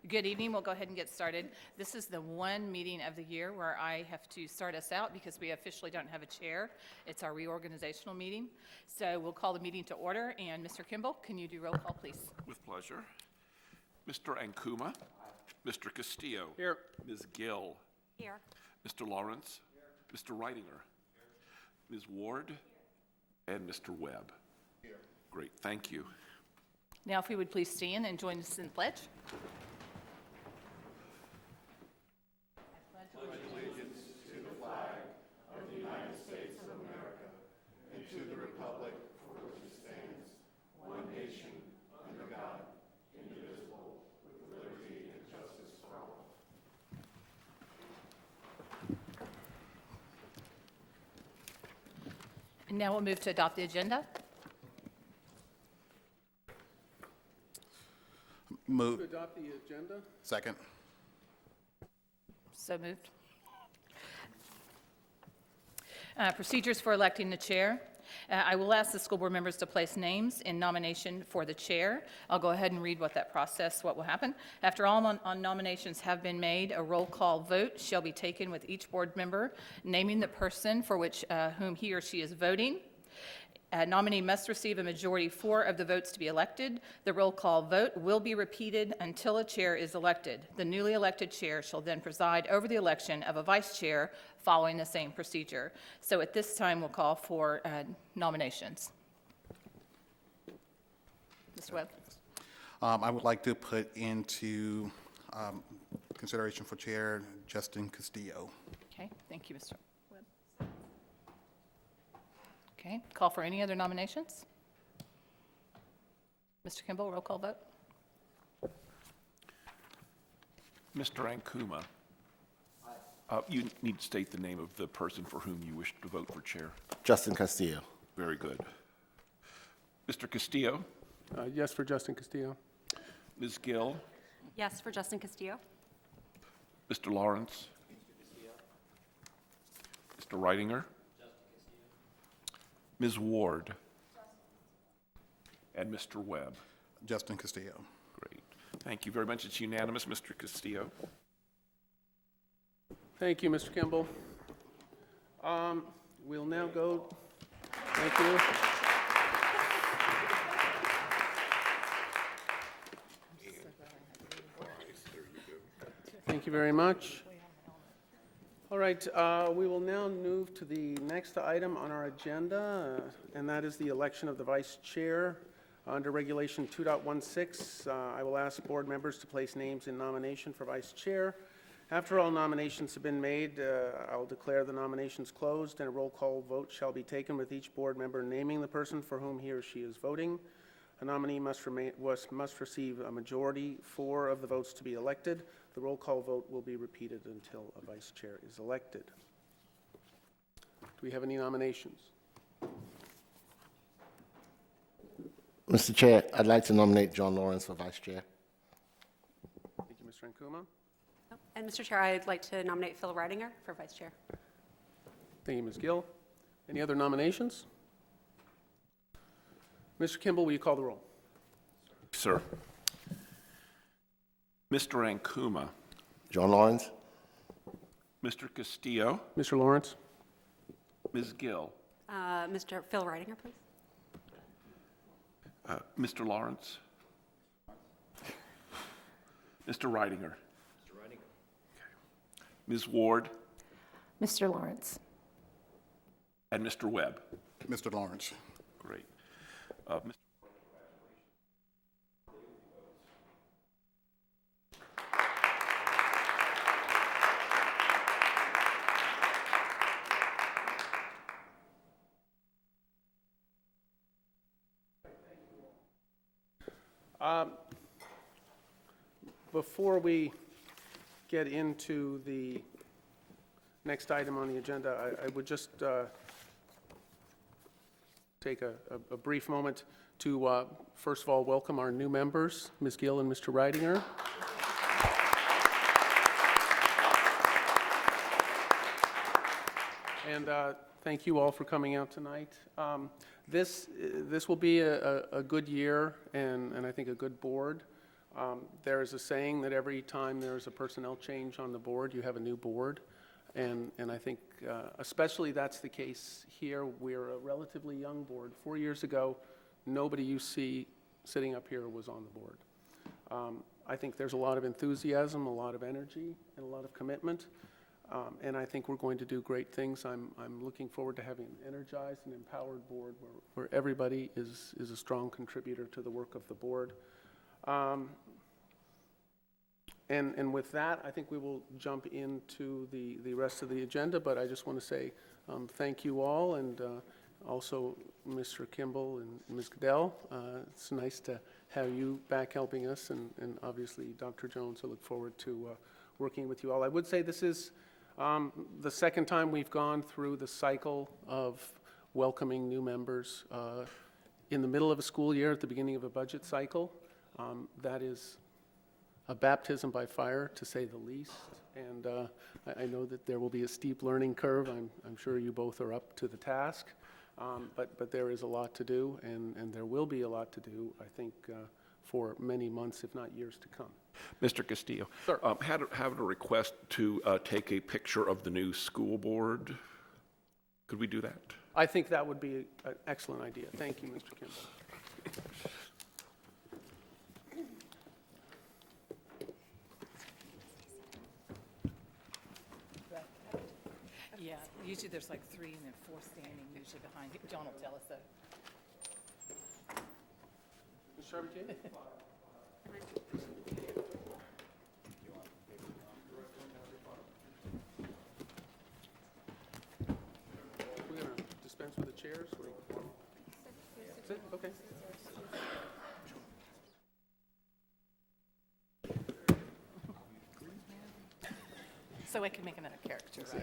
Good evening. We'll go ahead and get started. This is the one meeting of the year where I have to start us out because we officially don't have a chair. It's our reorganizational meeting. So we'll call the meeting to order. And Mr. Kimball, can you do roll call, please? With pleasure. Mr. Ankuma. Mr. Castillo. Here. Ms. Gill. Here. Mr. Lawrence. Mr. Reitinger. Ms. Ward. And Mr. Webb. Here. Great, thank you. Now, if we would please stand and join us in the pledge. And now we'll move to adopt the agenda. To adopt the agenda? Second. So moved. Procedures for electing the chair. I will ask the school board members to place names in nomination for the chair. I'll go ahead and read what will happen. After all on nominations have been made, a roll call vote shall be taken with each board member naming the person for whom he or she is voting. A nominee must receive a majority 4 of the votes to be elected. The roll call vote will be repeated until a chair is elected. The newly elected chair shall then preside over the election of a vice chair following the same procedure. So at this time, we'll call for nominations. Mr. Webb. I would like to put into consideration for chair Justin Castillo. Okay, thank you, Mr. Webb. Okay, call for any other nominations? Mr. Kimball, roll call vote. Mr. Ankuma. You need to state the name of the person for whom you wish to vote for chair. Justin Castillo. Very good. Mr. Castillo. Yes for Justin Castillo. Ms. Gill. Yes for Justin Castillo. Mr. Lawrence. Mr. Reitinger. Ms. Ward. And Mr. Webb. Justin Castillo. Great. Thank you very much. It's unanimous, Mr. Castillo. Thank you, Mr. Kimball. We'll now go. Thank you. Thank you very much. All right, we will now move to the next item on our agenda, and that is the election of the vice chair. Under Regulation 2.16, I will ask board members to place names in nomination for vice chair. After all nominations have been made, I'll declare the nominations closed, and a roll call vote shall be taken with each board member naming the person for whom he or she is voting. A nominee must receive a majority 4 of the votes to be elected. The roll call vote will be repeated until a vice chair is elected. Do we have any nominations? Mr. Chair, I'd like to nominate John Lawrence for vice chair. Thank you, Mr. Ankuma. And Mr. Chair, I'd like to nominate Phil Reitinger for vice chair. Thank you, Ms. Gill. Any other nominations? Mr. Kimball, will you call the roll? Sir. Mr. Ankuma. John Lawrence. Mr. Castillo. Mr. Lawrence? Ms. Gill. Mr. Phil Reitinger, please. Mr. Lawrence. Mr. Reitinger. Ms. Ward. Mr. Lawrence. And Mr. Webb. Mr. Lawrence. Great. Before we get into the next item on the agenda, I would just take a brief moment to, first of all, welcome our new members, Ms. Gill and Mr. Reitinger. And thank you all for coming out tonight. This will be a good year and I think a good board. There is a saying that every time there is a personnel change on the board, you have a new board. And I think especially that's the case here. We're a relatively young board. 4 years ago, nobody you see sitting up here was on the board. I think there's a lot of enthusiasm, a lot of energy, and a lot of commitment. And I think we're going to do great things. I'm looking forward to having an energized and empowered board where everybody is a strong contributor to the work of the board. And with that, I think we will jump into the rest of the agenda, but I just want to say thank you all, and also Mr. Kimball and Ms. Goodell. It's nice to have you back helping us, and obviously Dr. Jones. I look forward to working with you all. I would say this is the second time we've gone through the cycle of welcoming new members in the middle of a school year at the beginning of a budget cycle. That is a baptism by fire, to say the least, and I know that there will be a steep learning curve. I'm sure you both are up to the task, but there is a lot to do, and there will be a lot to do, I think, for many months, if not years to come. Mr. Castillo. Sir. Had a request to take a picture of the new school board. Could we do that? I think that would be an excellent idea. Thank you, Mr. Kimball. Yeah, usually there's like 3 and then 4 standing usually behind. John will tell us that. Mr. Arbutin? We're going to dispense with the chairs? Sit? Okay. So I can make another character, right?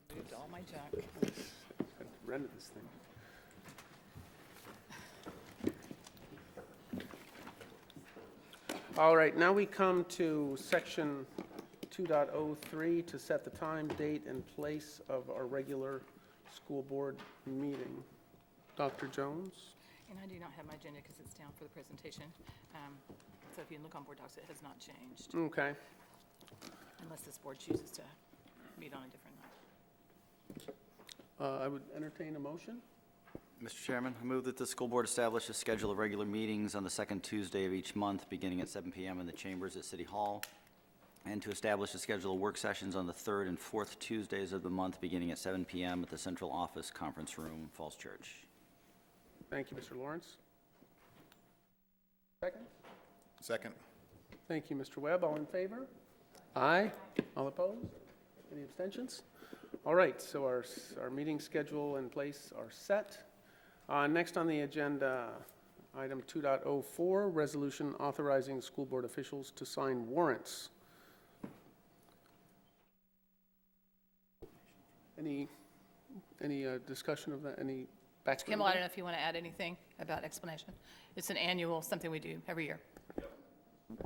I moved all my junk. I rented this thing. All right, now we come to section 2.03 to set the time, date, and place of our regular school board meeting. Dr. Jones? And I do not have my agenda because it's down for the presentation. So if you look on board docs, it has not changed Okay. unless this board chooses to meet on a different night. I would entertain a motion. Mr. Chairman, I move that the school board establish a schedule of regular meetings on the second Tuesday of each month, beginning at 7 p.m. in the chambers at City Hall, and to establish a schedule of work sessions on the third and fourth Tuesdays of the month, beginning at 7 p.m. at the Central Office Conference Room, Falls Church. Thank you, Mr. Lawrence. Second? Second. Thank you, Mr. Webb. All in favor? Aye. All opposed? Any abstentions? All right, so our meeting schedule and place are set. Next on the agenda, item 2.04, resolution authorizing school board officials to sign warrants. Any discussion of that? Any background? Kimball, I don't know if you want to add anything about explanation. It's an annual, something we do every year.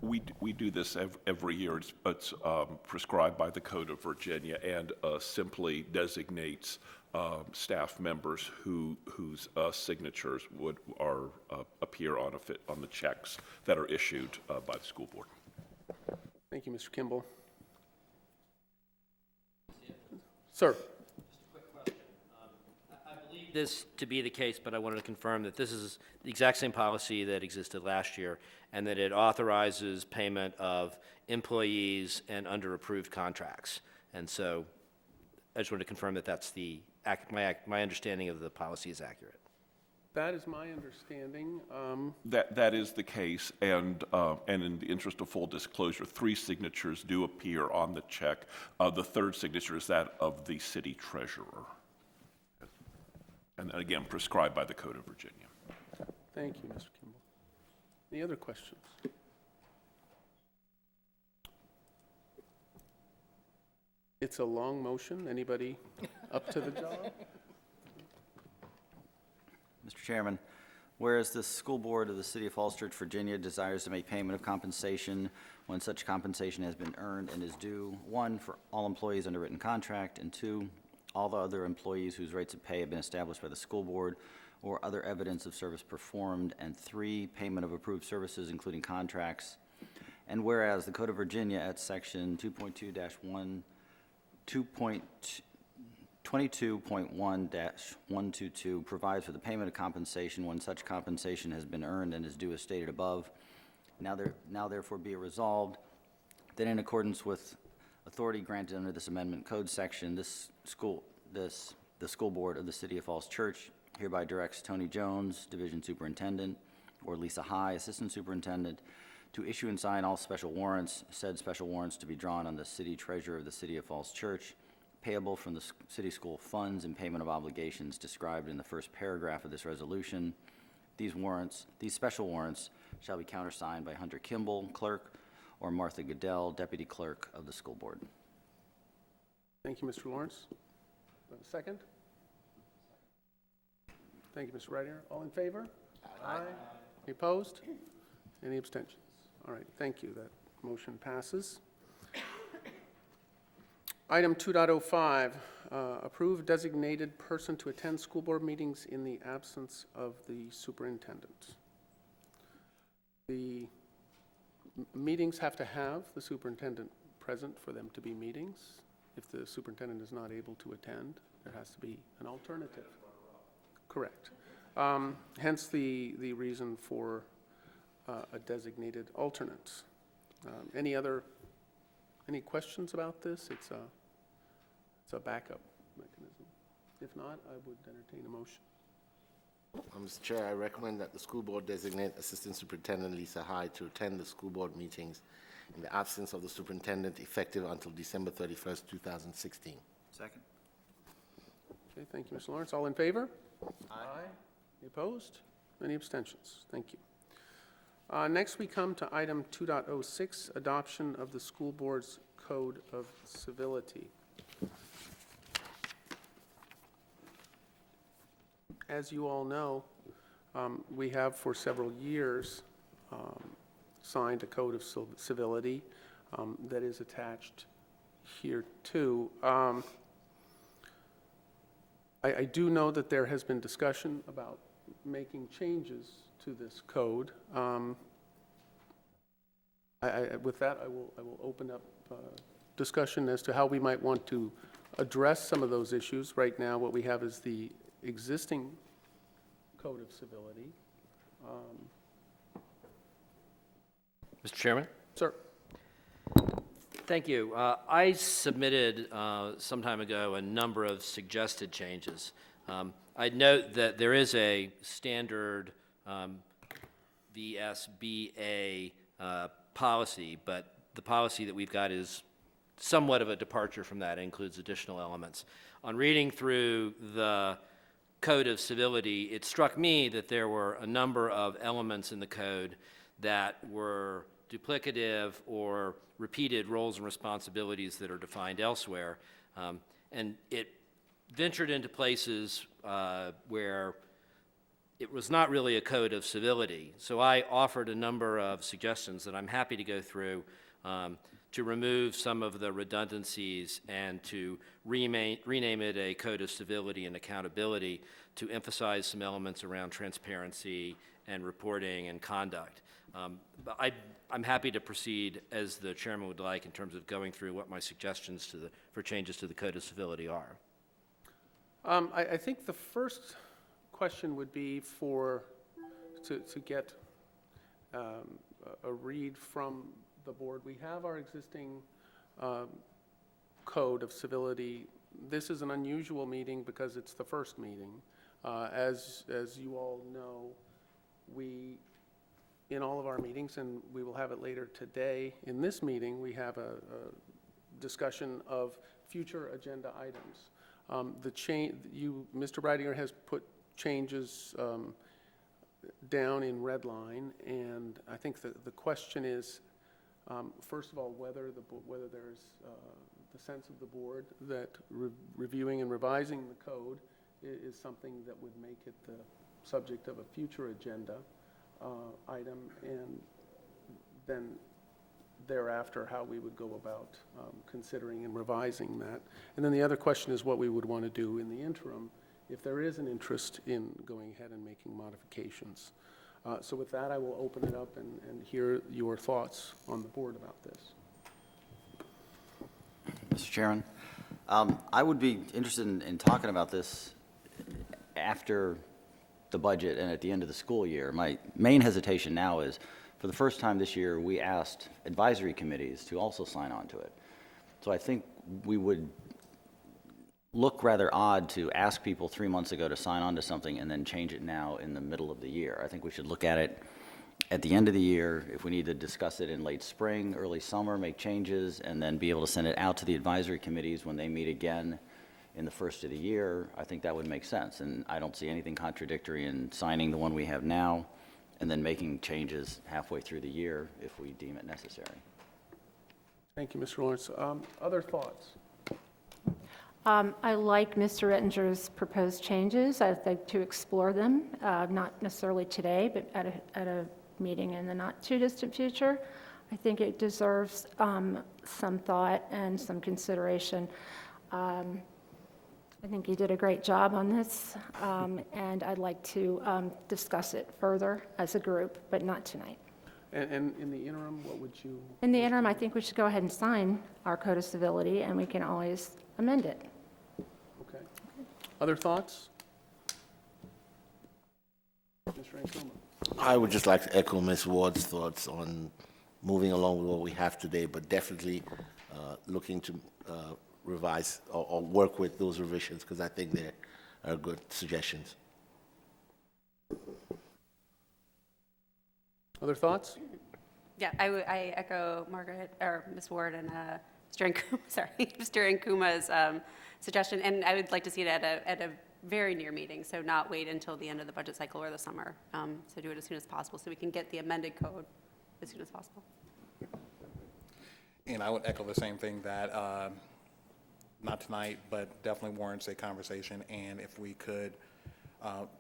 We do this every year. It's prescribed by the Code of Virginia and simply designates staff members whose signatures appear on the checks that are issued by the school board. Thank you, Mr. Kimball. Sir. This to be the case, but I wanted to confirm that this is the exact same policy that existed last year, and that it authorizes payment of employees and under approved contracts. And so I just wanted to confirm that that's my understanding of the policy is accurate. That is my understanding. That is the case, and in the interest of full disclosure, 3 signatures do appear on the check. The third signature is that of the city treasurer. And again, prescribed by the Code of Virginia. Thank you, Mr. Kimball. Any other questions? It's a long motion. Anybody up to the job? Mr. Chairman, whereas the School Board of the City of Falls Church, Virginia desires to make payment of compensation when such compensation has been earned and is due, 1, for all employees under written contract, and 2, all the other employees whose rates of pay have been established by the school board or other evidence of service performed, and 3, payment of approved services, including contracts. And whereas the Code of Virginia at Section 22.1-122 provides for the payment of compensation when such compensation has been earned and is due as stated above. Now therefore be it resolved that in accordance with authority granted under this amendment code section, the school board of the City of Falls Church hereby directs Tony Jones, Division Superintendent, or Lisa High, Assistant Superintendent, to issue and sign all special warrants, said special warrants to be drawn on the city treasurer of the City of Falls Church, payable from the city school funds and payment of obligations described in the first paragraph of this resolution. These special warrants shall be countersigned by Hunter Kimball, clerk, or Martha Goodell, deputy clerk of the school board. Thank you, Mr. Lawrence. Second? Thank you, Mr. Reitinger. All in favor? Aye. Any opposed? Any abstentions? All right, thank you. That motion passes. Item 2.05, approve designated person to attend school board meetings in the absence of the superintendent. The meetings have to have the superintendent present for them to be meetings. If the superintendent is not able to attend, there has to be an alternative. Correct. Hence the reason for a designated alternate. Any questions about this? It's a backup mechanism. If not, I would entertain a motion. Mr. Chair, I recommend that the school board designate Assistant Superintendent Lisa Hyde to attend the school board meetings in the absence of the superintendent, effective until December 31st, 2016. Second. Okay, thank you, Mr. Lawrence. All in favor? Aye. Any opposed? Any abstentions? Thank you. Next, we come to item 2.06, adoption of the school board's code of civility. As you all know, we have for several years signed a code of civility that is attached here too. I do know that there has been discussion about making changes to this code. With that, I will open up discussion as to how we might want to address some of those issues. Right now, what we have is the existing code of civility. Mr. Chairman? Sir. Thank you. I submitted some time ago a number of suggested changes. I'd note that there is a standard VSBA policy, but the policy that we've got is somewhat of a departure from that. It includes additional elements. On reading through the Code of Civility, it struck me that there were a number of elements in the code that were duplicative or repeated roles and responsibilities that are defined elsewhere. And it ventured into places where it was not really a code of civility. So I offered a number of suggestions that I'm happy to go through to remove some of the redundancies and to rename it a code of civility and accountability to emphasize some elements around transparency and reporting and conduct. But I'm happy to proceed as the chairman would like in terms of going through what my suggestions for changes to the code of civility are. I think the first question would be to get a read from the board. We have our existing code of civility. This is an unusual meeting because it's the first meeting. As you all know, we, in all of our meetings, and we will have it later today, in this meeting, we have a discussion of future agenda items. Mr. Reitinger has put changes down in red line, and I think the question is, first of all, whether there's the sense of the board that reviewing and revising the code is something that would make it the subject of a future agenda item, and then thereafter how we would go about considering and revising that. And then the other question is what we would want to do in the interim if there is an interest in going ahead and making modifications. So with that, I will open it up and hear your thoughts on the board about this. Mr. Chairman, I would be interested in talking about this after the budget and at the end of the school year. My main hesitation now is, for the first time this year, we asked advisory committees to also sign on to it. So I think we would look rather odd to ask people 3 months ago to sign on to something and then change it now in the middle of the year. I think we should look at it at the end of the year. If we need to discuss it in late spring, early summer, make changes, and then be able to send it out to the advisory committees when they meet again in the first of the year, I think that would make sense. And I don't see anything contradictory in signing the one we have now and then making changes halfway through the year if we deem it necessary. Thank you, Mr. Lawrence. Other thoughts? I like Mr. Ettinger's proposed changes. I'd like to explore them, not necessarily today, but at a meeting in the not-too-distant future. I think it deserves some thought and some consideration. I think you did a great job on this, and I'd like to discuss it further as a group, but not tonight. And in the interim, what would you? In the interim, I think we should go ahead and sign our Code of Civility, and we can always amend it. Okay. Other thoughts? Mr. Ankuma. I would just like to echo Ms. Ward's thoughts on moving along with what we have today, but definitely looking to revise or work with those revisions, because I think they are good suggestions. Other thoughts? Yeah, I echo Margaret, or Ms. Ward and Mr. Ankuma, sorry, Mr. Ankuma's suggestion, and I would like to see it at a very near meeting, so not wait until the end of the budget cycle or the summer. So do it as soon as possible, so we can get the amended code as soon as possible. And I would echo the same thing, that not tonight, but definitely warrants a conversation, and if we could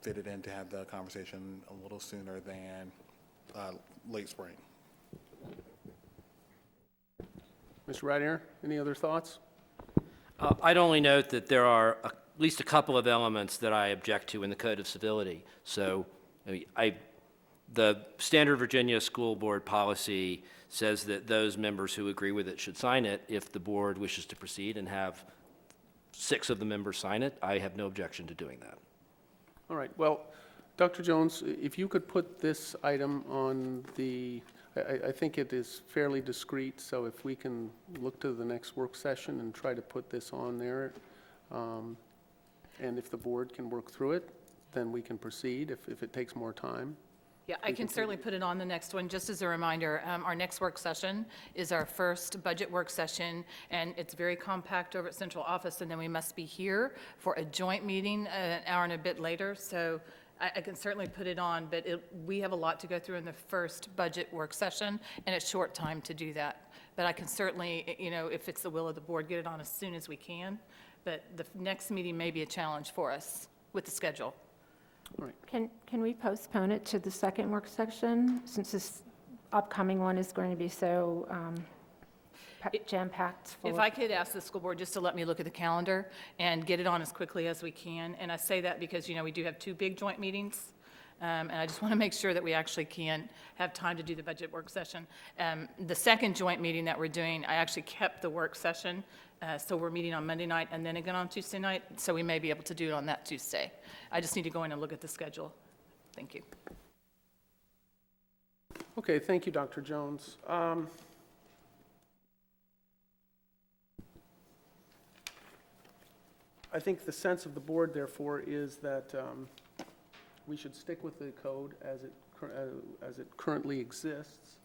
fit it in to have the conversation a little sooner than late spring. Mr. Ridinger, any other thoughts? I'd only note that there are at least a couple of elements that I object to in the Code of Civility. So the standard Virginia school board policy says that those members who agree with it should sign it. If the board wishes to proceed and have 6 of the members sign it, I have no objection to doing that. All right, well, Dr. Jones, if you could put this item on the, I think it is fairly discreet, so if we can look to the next work session and try to put this on there, and if the board can work through it, then we can proceed if it takes more time. Yeah, I can certainly put it on the next one. Just as a reminder, our next work session is our first budget work session, and it's very compact over at central office, and then we must be here for a joint meeting an hour and a bit later. So I can certainly put it on, but we have a lot to go through in the first budget work session, and it's short time to do that. But I can certainly, if it's the will of the board, get it on as soon as we can. But the next meeting may be a challenge for us with the schedule. All right, Can we postpone it to the second work session, since this upcoming one is going to be so jam-packed full If of- I could ask the school board just to let me look at the calendar and get it on as quickly as we can. And I say that because, we do have 2 big joint meetings. And I just want to make sure that we actually can have time to do the budget work session. The second joint meeting that we're doing, I actually kept the work session. So we're meeting on Monday night and then again on Tuesday night. So we may be able to do it on that Tuesday. I just need to go in and look at the schedule. Thank you. okay, thank you, Dr. Jones. I think the sense of the board, therefore, is that we should stick with the code as it currently exists.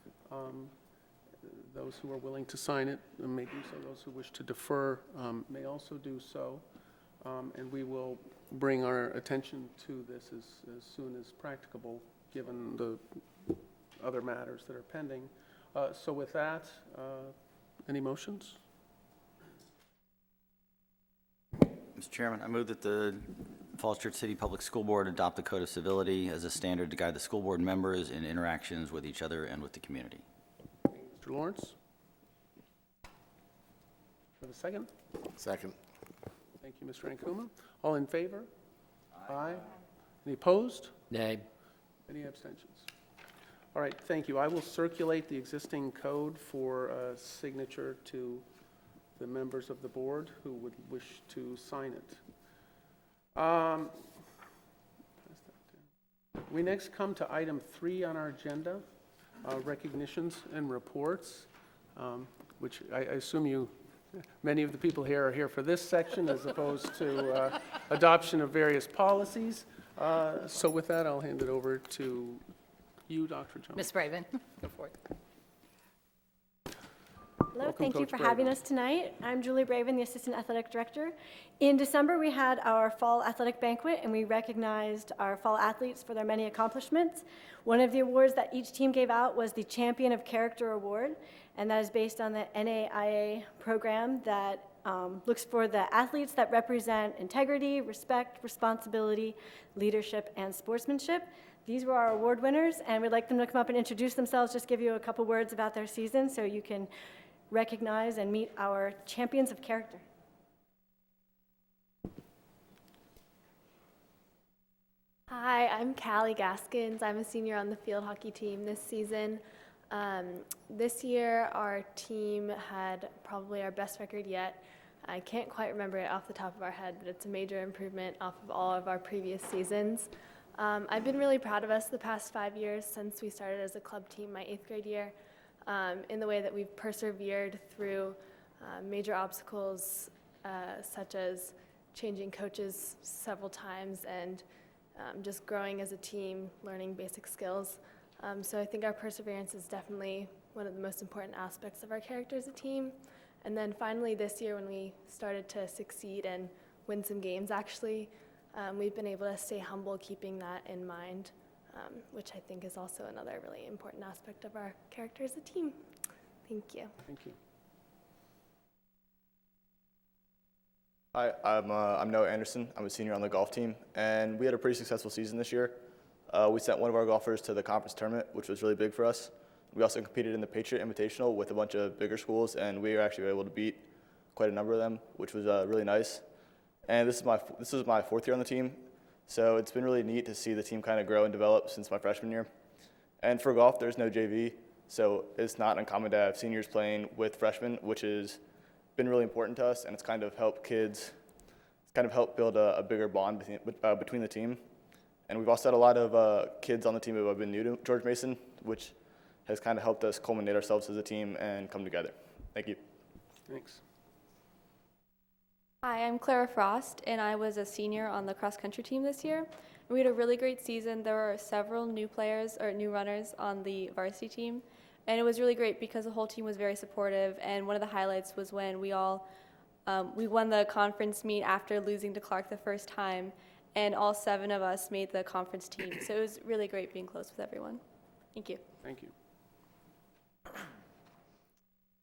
Those who are willing to sign it may do so. Those who wish to defer may also do so. And we will bring our attention to this as soon as practicable, given the other matters that are pending. So with that, any motions? Mr. Chairman, I move that the Falls Church City Public School Board adopt the Code of Civility as a standard to guide the school board members in interactions with each other and with the community. Mr. Lawrence? For the second? Second. Thank you, Mr. Ankuma. All in favor? Aye. Any opposed? Nay. Any abstentions? All right, thank you. I will circulate the existing code for signature to the members of the board who would wish to sign it. We next come to item 3 on our agenda, recognitions and reports, which I assume many of the people here are here for this section as opposed to adoption of various policies. So with that, I'll hand it over to you, Dr. Jones. Ms. Braven, go for it. Hello, Welcome, thank you Coach for having Braven. us tonight. I'm Julie Braven, the Assistant Athletic Director. In December, we had our Fall Athletic Banquet, and we recognized our fall athletes for their many accomplishments. One of the awards that each team gave out was the Champion of Character Award, and that is based on the NAIA program that looks for the athletes that represent integrity, respect, responsibility, leadership, and sportsmanship. These were our award winners, and we'd like them to come up and introduce themselves, just give you a couple words about their season so you can recognize and meet our champions of character. Hi, I'm Callie Gaskins. I'm a senior on the field hockey team this season. This year, our team had probably our best record yet. I can't quite remember it off the top of our head, but it's a major improvement off of all of our previous seasons. I've been really proud of us the past 5 years since we started as a club team my 8th grade year, in the way that we've persevered through major obstacles such as changing coaches several times and just growing as a team, learning basic skills. So I think our perseverance is definitely one of the most important aspects of our character as a team. And then finally this year when we started to succeed and win some games actually, we've been able to stay humble keeping that in mind, which I think is also another really important aspect of our character as a team. Thank you. Thank you. Hi, I'm Noah Anderson. I'm a senior on the golf team, and we had a pretty successful season this year. We sent one of our golfers to the conference tournament, which was really big for us. We also competed in the Patriot Invitational with a bunch of bigger schools, and we were actually able to beat quite a number of them, which was really nice. And this is my 4th year on the team, so it's been really neat to see the team kind of grow and develop since my freshman year. And for golf, there's no JV, so it's not uncommon to have seniors playing with freshmen, which has been really important to us, and it's kind of helped build a bigger bond between the team. And we've also had a lot of kids on the team who have been new to George Mason, which has kind of helped us culminate ourselves as a team and come together. Thank you. Thanks. Hi, I'm Clara Frost, and I was a senior on the cross-country team this year. We had a really great season. There were several new players or new runners on the varsity team, and it was really great because the whole team was very supportive. And one of the highlights was when we won the conference meet after losing to Clark the first time, and all 7 of us made the conference team. So it was really great being close with everyone. Thank you. Thank you.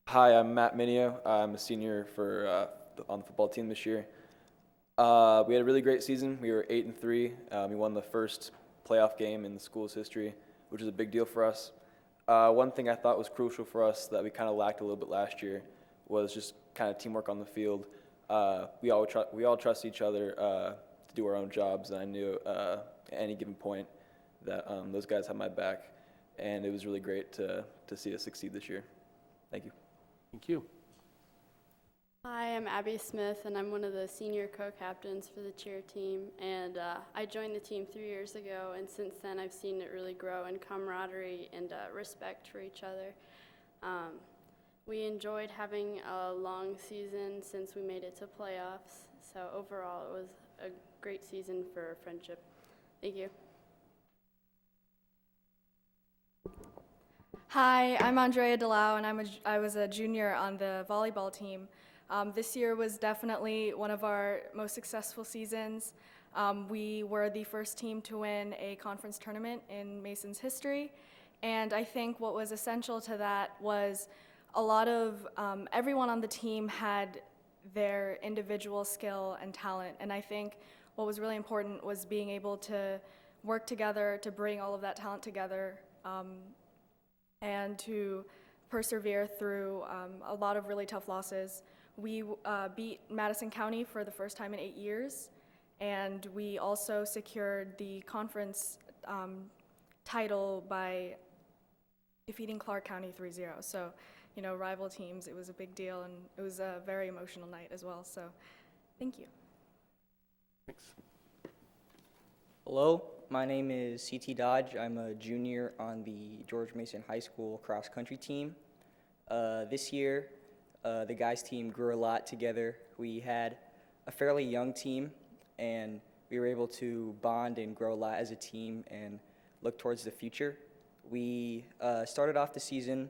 Hi, I'm Matt Minio. I'm a senior on the football team this year. We had a really great season. We were 8-3. We won the first playoff game in the school's history, which is a big deal for us. One thing I thought was crucial for us that we kind of lacked a little bit last year was just kind of teamwork on the field. We all trust each other to do our own jobs, and I knew at any given point that those guys had my back, and it was really great to see us succeed this year. Thank you. Thank you. Hi, I'm Abby Smith, and I'm one of the senior co-captains for the cheer team. And I joined the team 3 years ago, and since then I've seen it really grow in camaraderie and respect for each other. We enjoyed having a long season since we made it to playoffs. So overall, it was a great season for friendship. Thank you. Hi, I'm Andrea Delau, and I was a junior on the volleyball team. This year was definitely one of our most successful seasons. We were the first team to win a conference tournament in Mason's history, and I think what was essential to that was a lot of everyone on the team had their individual skill and talent. And I think what was really important was being able to work together to bring all of that talent together and to persevere through a lot of really tough losses. We beat Madison County for the first time in 8 years, and we also secured the conference title by defeating Clark County 3-0. So, you know, rival teams, it was a big deal, and it was a very emotional night as well. So, thank you. Thanks. Hello, my name is CT Dodge. I'm a junior on the George Mason High School cross country team. This year, the guys team grew a lot together. We had a fairly young team, and we were able to bond and grow a lot as a team and look towards the future. We started off the season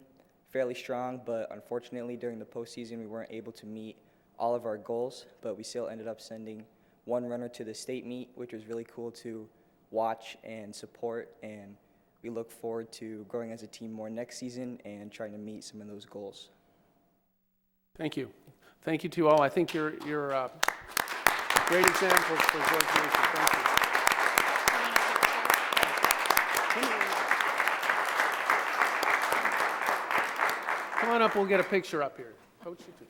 fairly strong, but unfortunately during the postseason we weren't able to meet all of our goals, but we still ended up sending one runner to the state meet, which was really cool to watch and support, and we look forward to growing as a team more next season and trying to meet some of those goals. Thank you. Thank you to you all. I think you're great examples for George Mason. Thank you. Come on up, we'll get a picture up here. Coach, you too.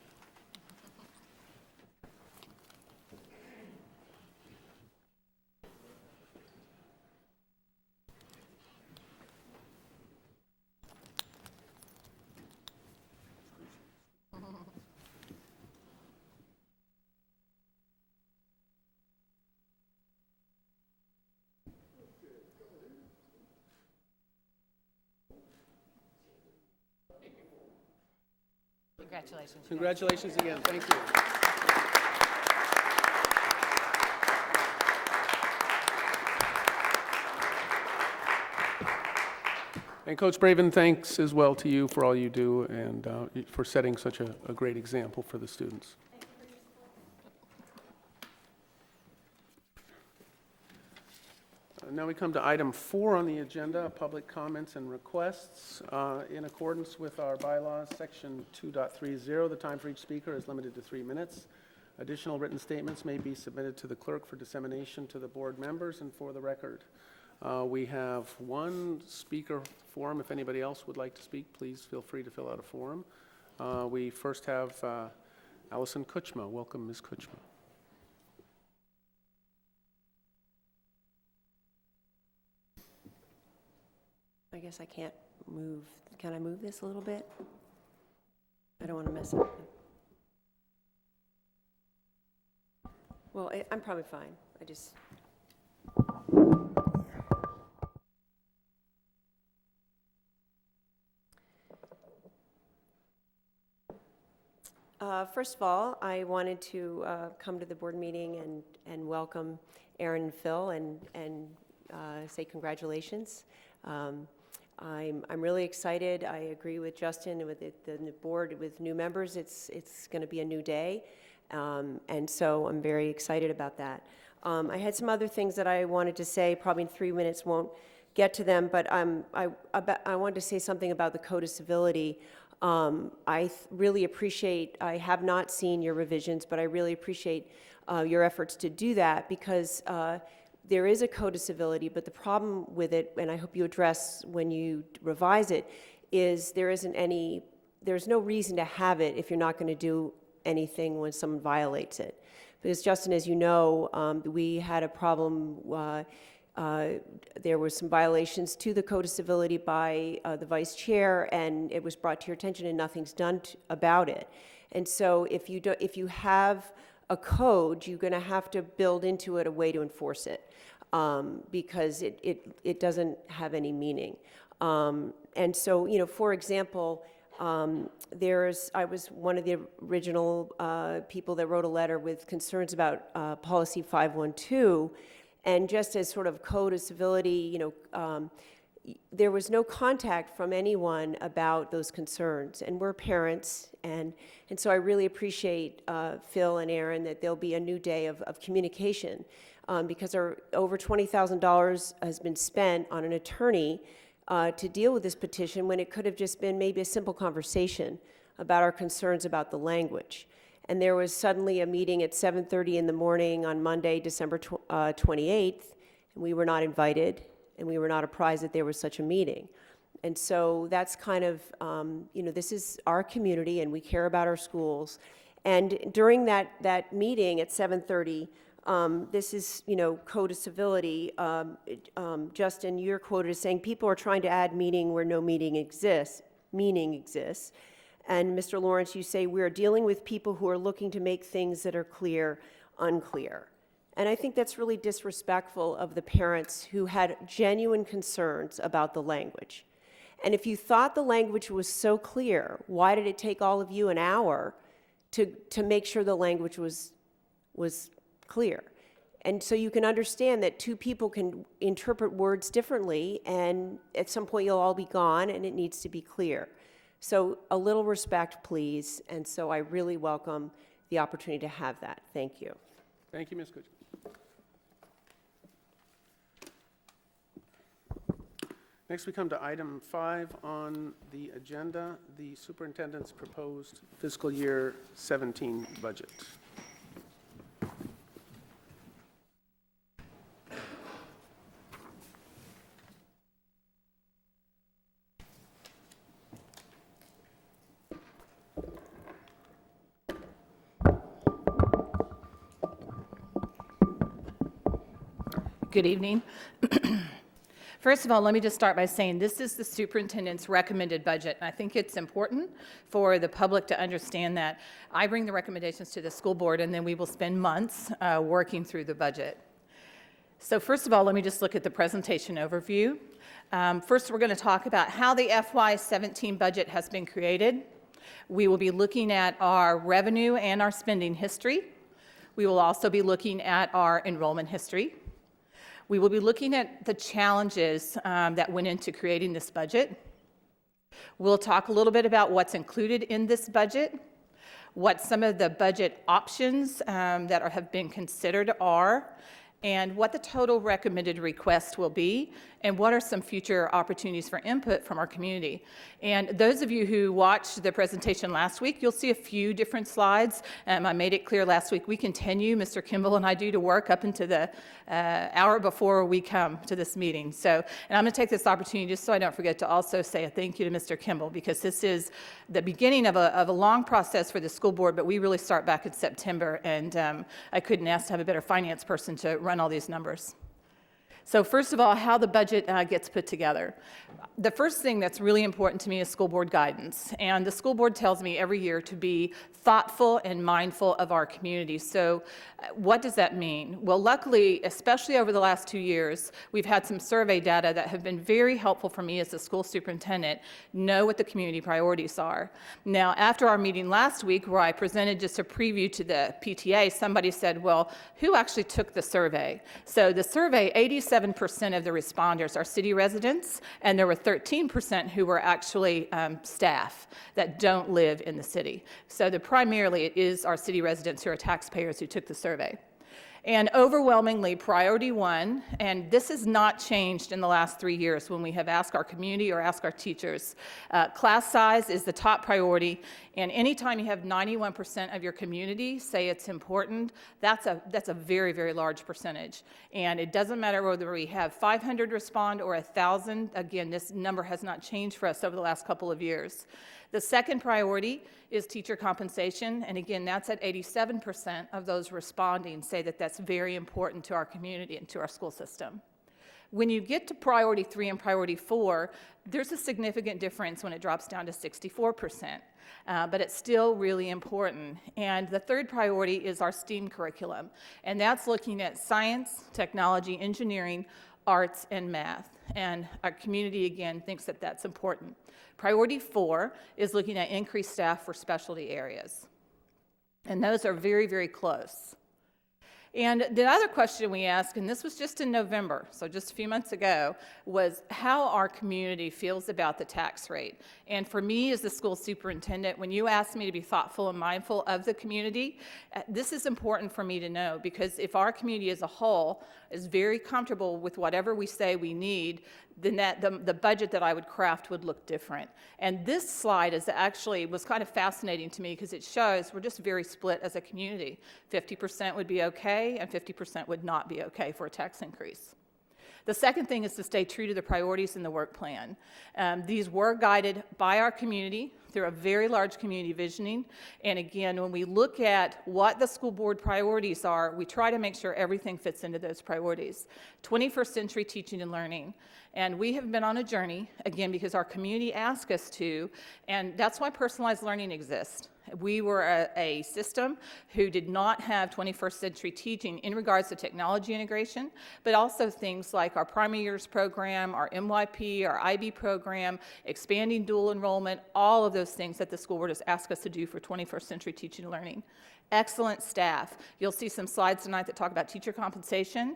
Congratulations. Congratulations again. Thank you. And Coach Braven, thanks as well to you for all you do and for setting such a great example for the students. Now we come to item 4 on the agenda, public comments and requests. In accordance with our bylaws, section 2.30, the time for each speaker is limited to 3 minutes. Additional written statements may be submitted to the clerk for dissemination to the board members and for the record. We have one speaker form. If anybody else would like to speak, please feel free to fill out a form. We first have Allison Kuchma. Welcome, Ms. Kuchma. I guess I can't move. Can I move this a little bit? I don't want to mess up. Well, I'm probably fine. I just... First of all, I wanted to come to the board meeting and welcome Aaron and Phil and say congratulations. I'm really excited. I agree with Justin and with the board, with new members. It's going to be a new day, and so I'm very excited about that. I had some other things that I wanted to say. Probably in 3 minutes won't get to them, but I wanted to say something about the Code of Civility. I really appreciate. I have not seen your revisions, but I really appreciate your efforts to do that because. There is a Code of Civility, but the problem with it, and I hope you address when you revise it, is there's no reason to have it if you're not going to do anything when someone violates it. Because Justin, as you know, we had a problem, there were some violations to the Code of Civility by the Vice Chair, and it was brought to your attention and nothing's done about it. And so if you have a code, you're going to have to build into it a way to enforce it because it doesn't have any meaning. And so, you know, for example, I was one of the original people that wrote a letter with concerns about Policy 512, and just as sort of Code of Civility, you know, there was no contact from anyone about those concerns, and we're parents, and so I really appreciate Phil and Aaron that there'll be a new day of communication because over $20,000 has been spent on an attorney to deal with this petition when it could have just been maybe a simple conversation about our concerns about the language. and there was suddenly a meeting at 7:30 in the morning on Monday, December 28th, and we were not invited, and we were not apprised that there was such a meeting. And so that's kind of, this is our community, and we care about our schools. And during that meeting at 7:30, this is, code of civility. Justin, you're quoted as saying, people are trying to add meaning where no meaning exists. And Mr. Lawrence, you say, we are dealing with people who are looking to make things that are clear, unclear. And I think that's really disrespectful of the parents who had genuine concerns about the language. And if you thought the language was so clear, why did it take all of you an hour to make sure the language was clear? And so you can understand that two people can interpret words differently, and at some point you'll all be gone, and it needs to be clear. So a little respect, please. And so I really welcome the opportunity to have that. Thank you. Thank you, Ms. Kuchma. Next, we come to item 5 on the agenda, the superintendent's proposed fiscal year 17 budget. Good evening. First of all, let me just start by saying this is the superintendent's recommended budget. And I think it's important for the public to understand that. I bring the recommendations to the school board, and then we will spend months working through the budget. So first of all, let me just look at the presentation overview. First, we're going to talk about how the FY17 budget has been created. We will be looking at our revenue and our spending history. We will also be looking at our enrollment history. We will be looking at the challenges that went into creating this budget. We'll talk a little bit about what's included in this budget, what some of the budget options that have been considered are, and what the total recommended request will be, and what are some future opportunities for input from our community. And those of you who watched the presentation last week, you'll see a few different slides. I made it clear last week we continue, Mr. Kimball and I do, to work up into the hour before we come to this meeting. So, and I'm going to take this opportunity just so I don't forget to also say a thank you to Mr. Kimball, because this is the beginning of a long process for the school board, but we really start back in September, and I couldn't ask to have a better finance person to run all these numbers. So first of all, how the budget gets put together. The first thing that's really important to me is school board guidance. And the school board tells me every year to be thoughtful and mindful of our community. So what does that mean? Well, luckily, especially over the last 2 years, we've had some survey data that have been very helpful for me as a school superintendent, know what the community priorities are. Now, after our meeting last week, where I presented just a preview to the PTA, somebody said, well, who actually took the survey? So the survey, 87% of the responders are city residents, and there were 13% who were actually staff that don't live in the city. So primarily it is our city residents who are taxpayers who took the survey. And overwhelmingly, priority one, and this has not changed in the last 3 years when we have asked our community or asked our teachers, class size is the top priority. And anytime you have 91% of your community say it's important, that's a very, very large percentage. And it doesn't matter whether we have 500 respond or 1,000. Again, this number has not changed for us over the last couple of years. The second priority is teacher compensation, and again, that's at 87% of those responding say that that's very important to our community and to our school system. When you get to priority 3 and priority 4, there's a significant difference when it drops down to 64%, but it's still really important. And the third priority is our STEAM curriculum, and that's looking at science, technology, engineering, arts, and math. And our community, again, thinks that that's important. Priority 4 is looking at increased staff for specialty areas. And those are very, very close. And the other question we asked, and this was just in November, so just a few months ago, was how our community feels about the tax rate. And for me as the school superintendent, when you ask me to be thoughtful and mindful of the community, this is important for me to know, because if our community as a whole is very comfortable with whatever we say we need, then the budget that I would craft would look different. And this slide was kind of fascinating to me because it shows we're just very split as a community. 50% would be okay and 50% would not be okay for a tax increase. The second thing is to stay true to the priorities in the work plan. These were guided by our community through a very large community visioning. And again, when we look at what the school board priorities are, we try to make sure everything fits into those priorities. 21st century teaching and learning. And we have been on a journey, again, because our community asked us to, and that's why personalized learning exists. We were a system who did not have 21st century teaching in regards to technology integration, but also things like our primary years program, our MYP, our IB program, expanding dual enrollment, all of those things that the school board has asked us to do for 21st century teaching and learning. Excellent staff. You'll see some slides tonight that talk about teacher compensation,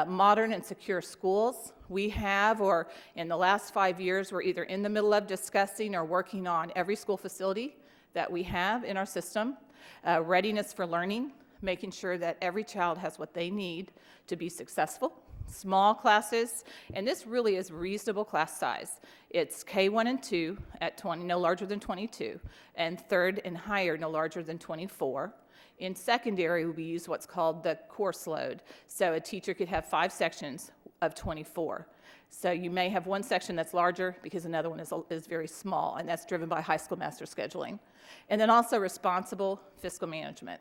modern and secure schools. We have, or in the last 5 years, we're either in the middle of discussing or working on every school facility that we have in our system. Readiness for learning, making sure that every child has what they need to be successful. Small classes, and this really is reasonable class size. It's K1 and 2 at 20, no larger than 22, and third and higher, no larger than 24. In secondary, we use what's called the course load. So a teacher could have 5 sections of 24. So you may have one section that's larger because another one is very small, and that's driven by high school master scheduling. And then also responsible fiscal management.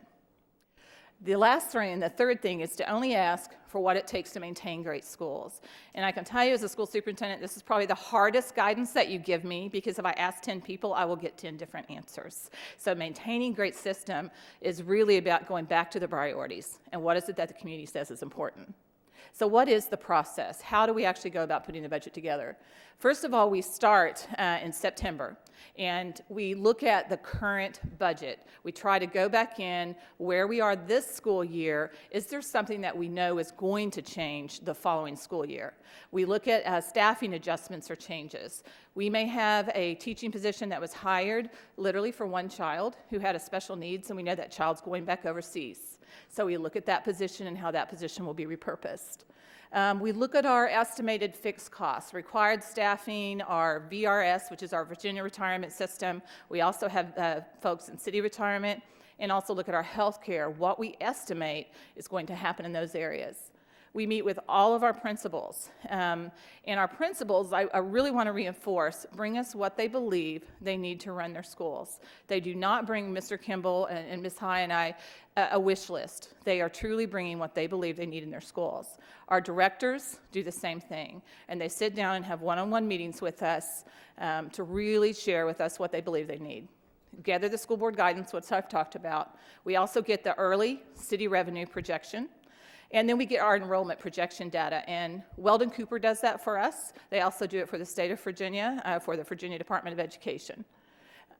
The last three, and the third thing, is to only ask for what it takes to maintain great schools. And I can tell you as a school superintendent, this is probably the hardest guidance that you give me, because if I ask 10 people, I will get 10 different answers. So maintaining great system is really about going back to the priorities, and what is it that the community says is important. So what is the process? How do we actually go about putting the budget together? First of all, we start in September, and we look at the current budget. We try to go back in where we are this school year. Is there something that we know is going to change the following school year? We look at staffing adjustments or changes. We may have a teaching position that was hired literally for one child who had a special needs, and we know that child's going back overseas. So we look at that position and how that position will be repurposed. We look at our estimated fixed costs, required staffing, our VRS, which is our Virginia retirement system. We also have folks in city retirement, and also look at our health care, what we estimate is going to happen in those areas. We meet with all of our principals, and our principals, I really want to reinforce, bring us what they believe they need to run their schools. They do not bring Mr. Kimball and Ms. High and I a wish list. They are truly bringing what they believe they need in their schools. Our directors do the same thing, and they sit down and have one-on-one meetings with us to really share with us what they believe they need. Gather the school board guidance, which I've talked about. We also get the early city revenue projection. And then we get our enrollment projection data, and Weldon Cooper does that for us. They also do it for the state of Virginia, for the Virginia Department of Education.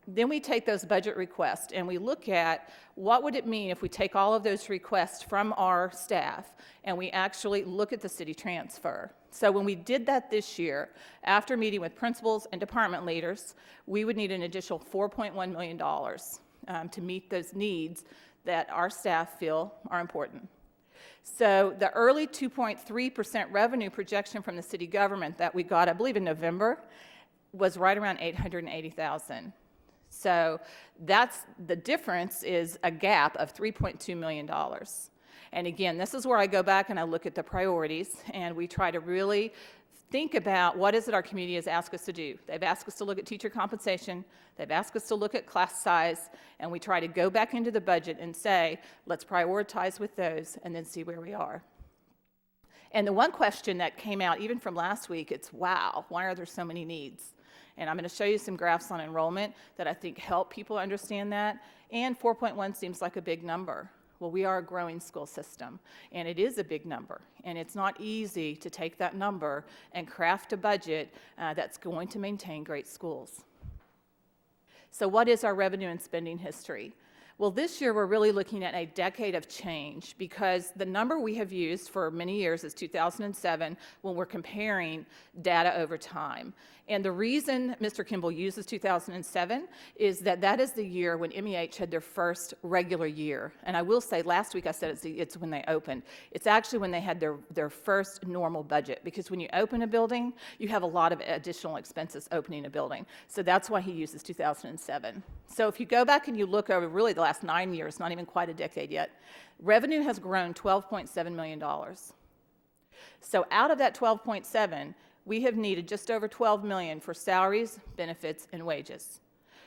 Then we take those budget requests, and we look at what would it mean if we take all of those requests from our staff, and we actually look at the city transfer. So when we did that this year, after meeting with principals and department leaders, we would need an additional $4.1 million to meet those needs that our staff feel are important. So the early 2.3% revenue projection from the city government that we got, I believe in November, was right around $880,000. So that's the difference, is a gap of $3.2 million. And again, this is where I go back and I look at the priorities, and we try to really think about what is it our community has asked us to do. They've asked us to look at teacher compensation, they've asked us to look at class size, and we try to go back into the budget and say, let's prioritize with those and then see where we are. And the one question that came out even from last week, it's, wow, why are there so many needs? And I'm going to show you some graphs on enrollment that I think help people understand that. And 4.1 seems like a big number. Well, we are a growing school system, and it is a big number, and it's not easy to take that number and craft a budget that's going to maintain great schools. So what is our revenue and spending history? Well, this year, we're really looking at a decade of change because the number we have used for many years is 2007 when we're comparing data over time. And the reason Mr. Kimball uses 2007 is that that is the year when MEH had their first regular year. And I will say, last week I said it's when they opened. It's actually when they had their first normal budget, because when you open a building, you have a lot of additional expenses opening a building. So that's why he uses 2007. So if you go back and you look over really the last 9 years, not even quite a decade yet, revenue has grown $12.7 million. So out of that 12.7, we have needed just over $12 million for salaries, benefits, and wages.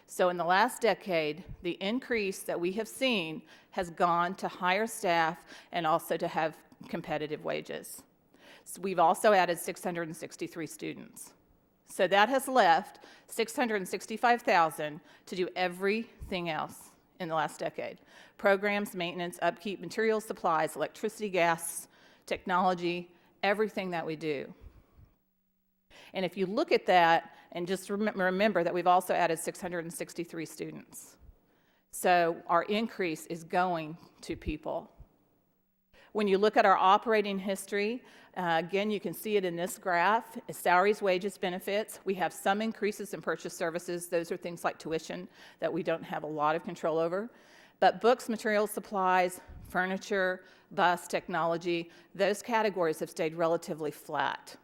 So in the last decade, the increase that we have seen has gone to hire staff and also to have competitive wages. So we've also added 663 students. So that has left $665,000 to do everything else in the last decade. Programs, maintenance, upkeep, materials, supplies, electricity, gas, technology, everything that we do. And if you look at that, and just remember that we've also added 663 students. So our increase is going to people. When you look at our operating history, again, you can see it in this graph, salaries, wages, benefits. We have some increases in purchase services. Those are things like tuition that we don't have a lot of control over. But books, materials, supplies, furniture, bus, technology, those categories have stayed relatively flat.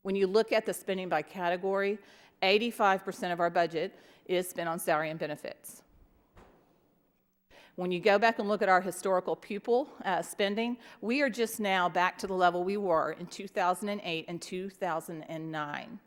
When you look at the spending by category, 85% of our budget is spent on salary and benefits. When you go back and look at our historical pupil spending, we are just now back to the level we were in 2008 and 2009.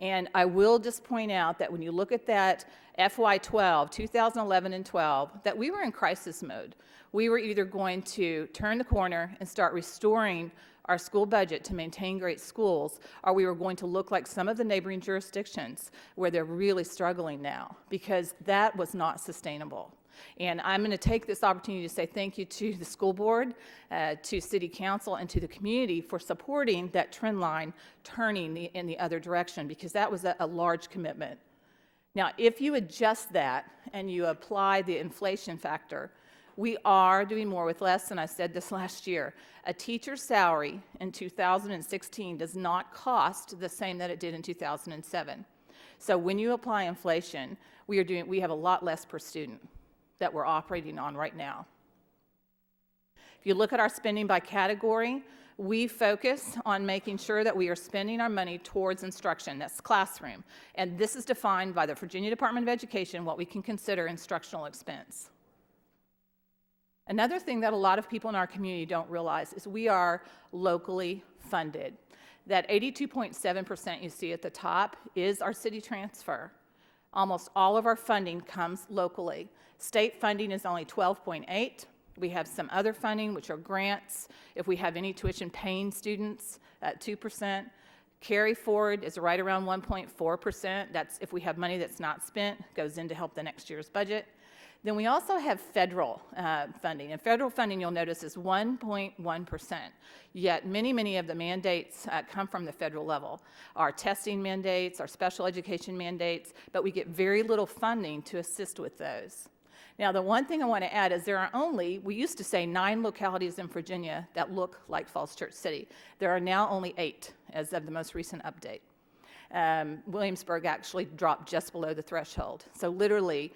And I will just point out that when you look at that FY12, 2011 and 12, that we were in crisis mode. We were either going to turn the corner and start restoring our school budget to maintain great schools, or we were going to look like some of the neighboring jurisdictions where they're really struggling now, because that was not sustainable. And I'm going to take this opportunity to say thank you to the school board, to city council, and to the community for supporting that trend line turning in the other direction, because that was a large commitment. Now, if you adjust that and you apply the inflation factor, we are doing more with less, and I said this last year. A teacher's salary in 2016 does not cost the same that it did in 2007. So when you apply inflation, we have a lot less per student that we're operating on right now. If you look at our spending by category, we focus on making sure that we are spending our money towards instruction. That's classroom. And this is defined by the Virginia Department of Education, what we can consider instructional expense. Another thing that a lot of people in our community don't realize is we are locally funded. That 82.7% you see at the top is our city transfer. Almost all of our funding comes locally. State funding is only 12.8. We have some other funding, which are grants. If we have any tuition paying students, at 2%. Carry forward is right around 1.4%. That's if we have money that's not spent, goes in to help the next year's budget. Then we also have federal funding, and federal funding, you'll notice, is 1.1%. Yet many of the mandates come from the federal level. Our testing mandates, our special education mandates, but we get very little funding to assist with those. Now, the one thing I want to add is there are only, we used to say 9 localities in Virginia that look like Falls Church City. There are now only 8 as of the most recent update. Williamsburg actually dropped just below the threshold. So literally,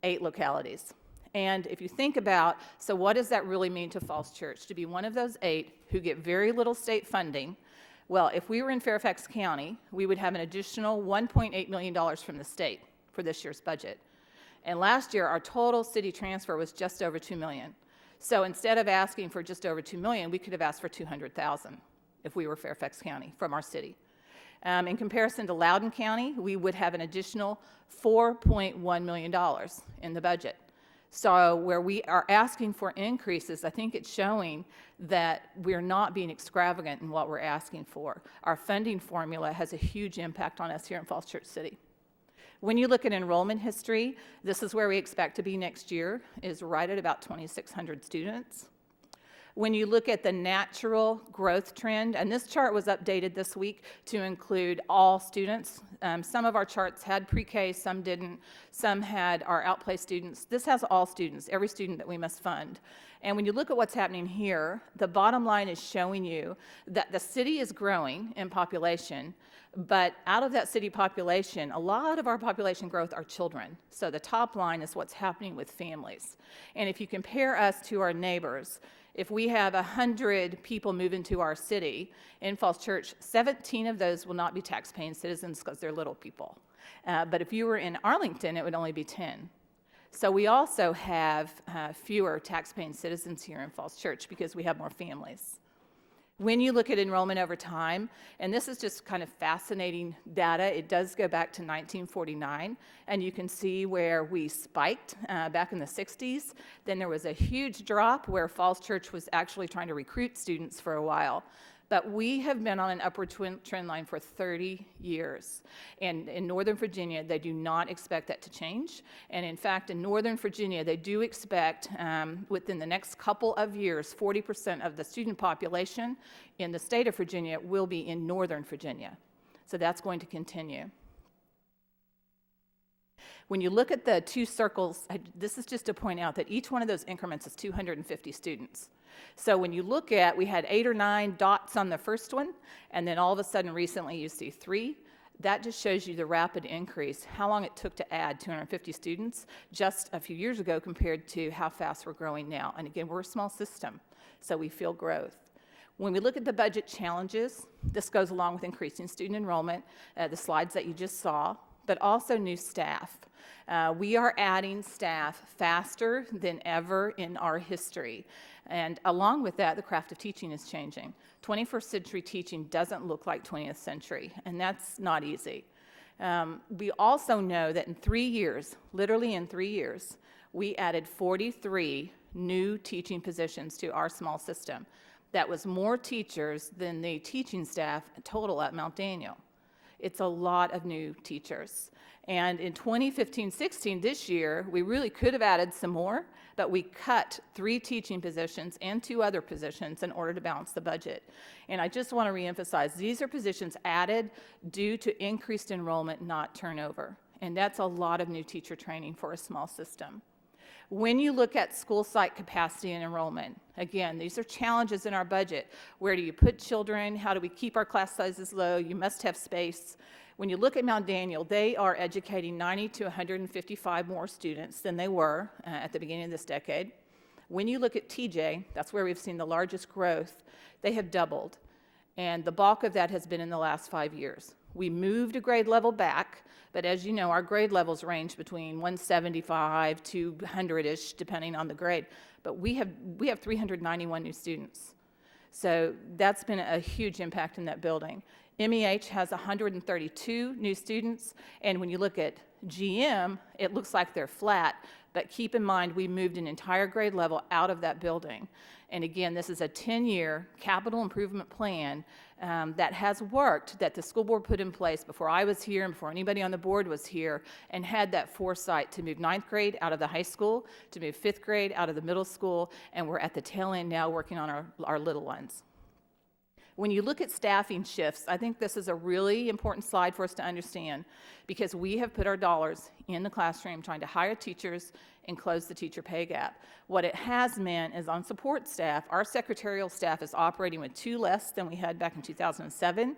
8 localities. And if you think about, so what does that really mean to Falls Church? To be one of those 8 who get very little state funding, well, if we were in Fairfax County, we would have an additional $1.8 million from the state for this year's budget. And last year, our total city transfer was just over $2 million. So instead of asking for just over $2 million, we could have asked for $200,000 if we were Fairfax County from our city. In comparison to Loudoun County, we would have an additional $4.1 million in the budget. So where we are asking for increases, I think it's showing that we're not being extravagant in what we're asking for. Our funding formula has a huge impact on us here in Falls Church City. When you look at enrollment history, this is where we expect to be next year, is right at about 2,600 students. When you look at the natural growth trend, and this chart was updated this week to include all students. Some of our charts had pre-K, some didn't. Some had our outplay students. This has all students, every student that we must fund. And when you look at what's happening here, the bottom line is showing you that the city is growing in population, but out of that city population, a lot of our population growth are children. So the top line is what's happening with families. And if you compare us to our neighbors, if we have 100 people move into our city in Falls Church, 17 of those will not be tax-paying citizens because they're little people. But if you were in Arlington, it would only be 10. So we also have fewer tax-paying citizens here in Falls Church because we have more families. When you look at enrollment over time, and this is just kind of fascinating data, it does go back to 1949, and you can see where we spiked back in the 60s. Then there was a huge drop where Falls Church was actually trying to recruit students for a while. But we have been on an upward trend line for 30 years. And in Northern Virginia, they do not expect that to change. And in fact, in Northern Virginia, they do expect within the next couple of years, 40% of the student population in the state of Virginia will be in Northern Virginia. So that's going to continue. When you look at the two circles, this is just to point out that each one of those increments is 250 students. So when you look at, we had 8 or 9 dots on the first one, and then all of a sudden recently you see 3. That just shows you the rapid increase, how long it took to add 250 students just a few years ago compared to how fast we're growing now. And again, we're a small system, so we feel growth. When we look at the budget challenges, this goes along with increasing student enrollment, the slides that you just saw, but also new staff. We are adding staff faster than ever in our history. And along with that, the craft of teaching is changing. 21st century teaching doesn't look like 20th century, and that's not easy. We also know that in 3 years, literally in 3 years, we added 43 new teaching positions to our small system. That was more teachers than the teaching staff total at Mount Daniel. It's a lot of new teachers. And in 2015-16, this year, we really could have added some more, but we cut 3 teaching positions and 2 other positions in order to balance the budget. And I just want to reemphasize, these are positions added due to increased enrollment, not turnover. And that's a lot of new teacher training for a small system. When you look at school site capacity and enrollment, again, these are challenges in our budget. Where do you put children? How do we keep our class sizes low? You must have space. When you look at Mount Daniel, they are educating 90 to 155 more students than they were at the beginning of this decade. When you look at TJ, that's where we've seen the largest growth, they have doubled. And the bulk of that has been in the last 5 years. We moved a grade level back, but as you know, our grade levels range between 175 to 100-ish, depending on the grade. But we have 391 new students. So that's been a huge impact in that building. MEH has 132 new students, and when you look at GM, it looks like they're flat, but keep in mind we moved an entire grade level out of that building. And again, this is a 10-year capital improvement plan that has worked, that the school board put in place before I was here and before anybody on the board was here, and had that foresight to move 9th grade out of the high school, to move 5th grade out of the middle school, and we're at the tail end now working on our little ones. When you look at staffing shifts, I think this is a really important slide for us to understand, because we have put our dollars in the classroom trying to hire teachers and close the teacher pay gap. What it has meant is on support staff, our secretarial staff is operating with 2 less than we had back in 2007.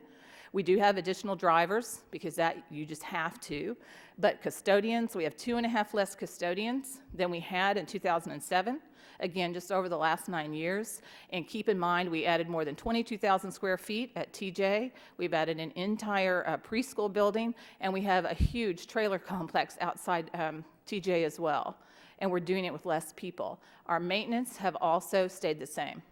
We do have additional drivers, because that you just have to. But custodians, we have 2.5 less custodians than we had in 2007. Again, just over the last 9 years. And keep in mind, we added more than 22,000 square feet at TJ. We've added an entire preschool building, and we have a huge trailer complex outside TJ as well. And we're doing it with less people. Our maintenance have also stayed the same.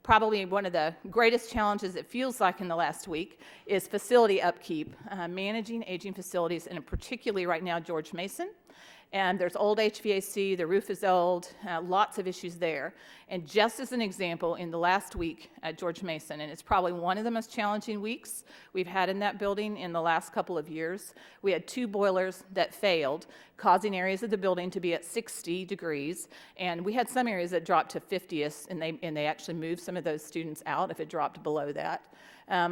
Probably one of the greatest challenges, it feels like, in the last week is facility upkeep, managing aging facilities, and particularly right now George Mason. And there's old HVAC, the roof is old, lots of issues there. And just as an example, in the last week at George Mason, and it's probably one of the most challenging weeks we've had in that building in the last couple of years, we had 2 boilers that failed, causing areas of the building to be at 60 degrees. And we had some areas that dropped to 50th, and they actually moved some of those students out if it dropped below that.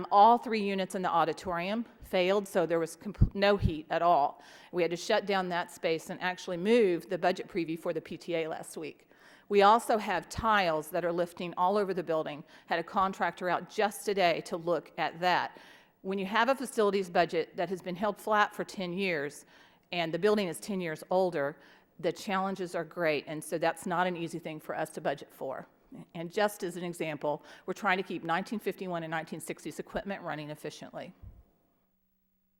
All 3 units in the auditorium failed, so there was no heat at all. We had to shut down that space and actually move the budget preview for the PTA last week. We also have tiles that are lifting all over the building. Had a contractor out just today to look at that. When you have a facilities budget that has been held flat for 10 years and the building is 10 years older, the challenges are great, and so that's not an easy thing for us to budget for. And just as an example, we're trying to keep 1951 and 1960s equipment running efficiently.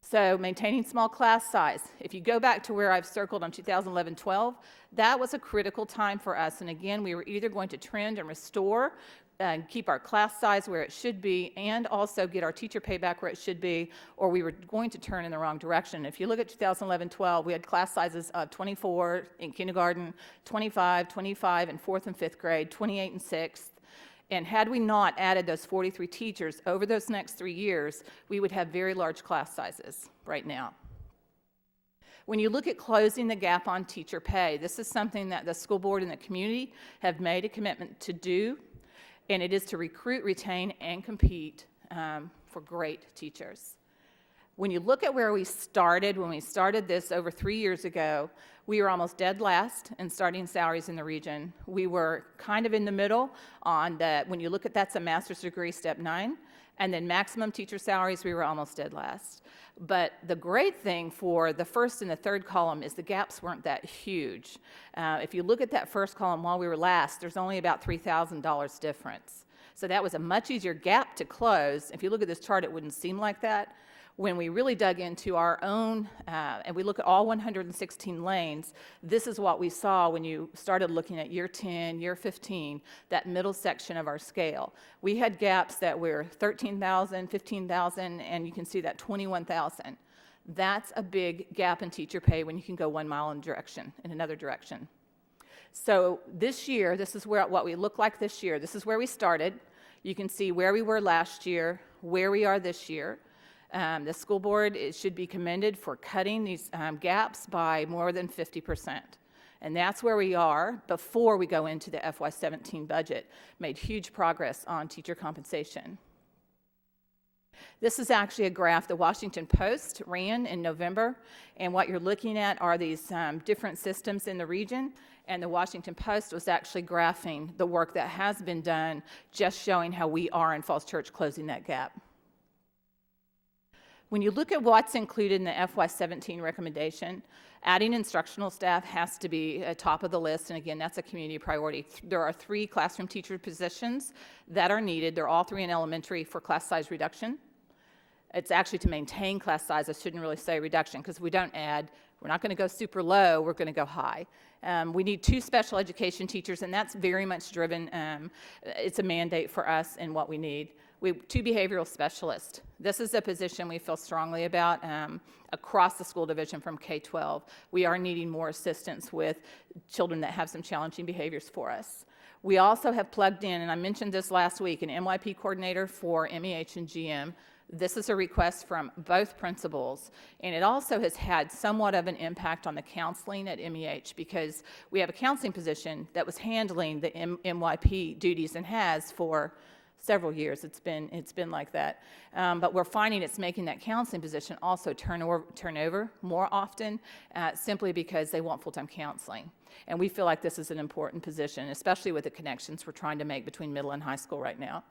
So maintaining small class size. If you go back to where I've circled on 2011-12, that was a critical time for us. And again, we were either going to trend and restore and keep our class size where it should be and also get our teacher pay back where it should be, or we were going to turn in the wrong direction. If you look at 2011-12, we had class sizes of 24 in kindergarten, 25 in 4th and 5th grade, 28 in 6th. And had we not added those 43 teachers over those next 3 years, we would have very large class sizes right now. When you look at closing the gap on teacher pay, this is something that the school board and the community have made a commitment to do, and it is to recruit, retain, and compete for great teachers. When you look at where we started, when we started this over 3 years ago, we were almost dead last in starting salaries in the region. We were kind of in the middle on that. When you look at that's a master's degree, step 9, and then maximum teacher salaries, we were almost dead last. But the great thing for the first and the third column is the gaps weren't that huge. If you look at that first column while we were last, there's only about $3,000 difference. So that was a much easier gap to close. If you look at this chart, it wouldn't seem like that. When we really dug into our own, and we look at all 116 lanes, this is what we saw when you started looking at year 10, year 15, that middle section of our scale. We had gaps that were 13,000, 15,000, and you can see that 21,000. That's a big gap in teacher pay when you can go 1 mile in another direction. So this year, this is what we look like this year. This is where we started. You can see where we were last year, where we are this year. The school board should be commended for cutting these gaps by more than 50%. And that's where we are before we go into the FY17 budget. Made huge progress on teacher compensation. This is actually a graph the Washington Post ran in November, and what you're looking at are these different systems in the region, and the Washington Post was actually graphing the work that has been done, just showing how we are in Falls Church closing that gap. When you look at what's included in the FY17 recommendation, adding instructional staff has to be top of the list, and again, that's a community priority. There are 3 classroom teacher positions that are needed. They're all 3 in elementary for class size reduction. It's actually to maintain class size. I shouldn't really say reduction, because if we don't add, we're not going to go super low, we're going to go high. We need 2 special education teachers, and that's very much driven, it's a mandate for us in what we need. We have 2 behavioral specialists. This is a position we feel strongly about across the school division from K-12. We are needing more assistance with children that have some challenging behaviors for us. We also have plugged in, and I mentioned this last week, an MYP coordinator for MEH and GM. This is a request from both principals, and it also has had somewhat of an impact on the counseling at MEH, because we have a counseling position that was handling the MYP duties and has for several years. It's been like that. But we're finding it's making that counseling position also turn over more often, simply because they want full-time counseling. And we feel like this is an important position, especially with the connections we're trying to make between middle and high school right now.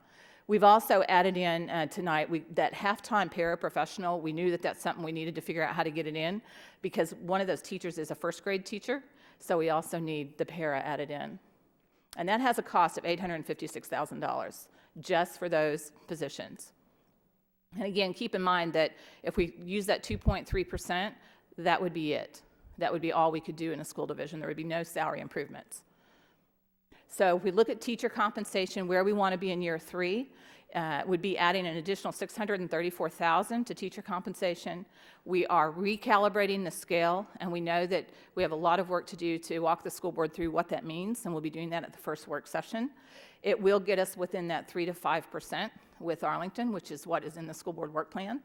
We've also added in tonight that half-time paraprofessional. We knew that that's something we needed to figure out how to get it in, because one of those teachers is a first grade teacher, so we also need the para added in. And that has a cost of $856,000 just for those positions. And again, keep in mind that if we use that 2.3%, that would be it. That would be all we could do in a school division. There would be no salary improvements. So if we look at teacher compensation, where we want to be in year 3, would be adding an additional $634,000 to teacher compensation. We are recalibrating the scale, and we know that we have a lot of work to do to walk the school board through what that means, and we'll be doing that at the first work session. It will get us within that 3 to 5% with Arlington, which is what is in the school board work plan.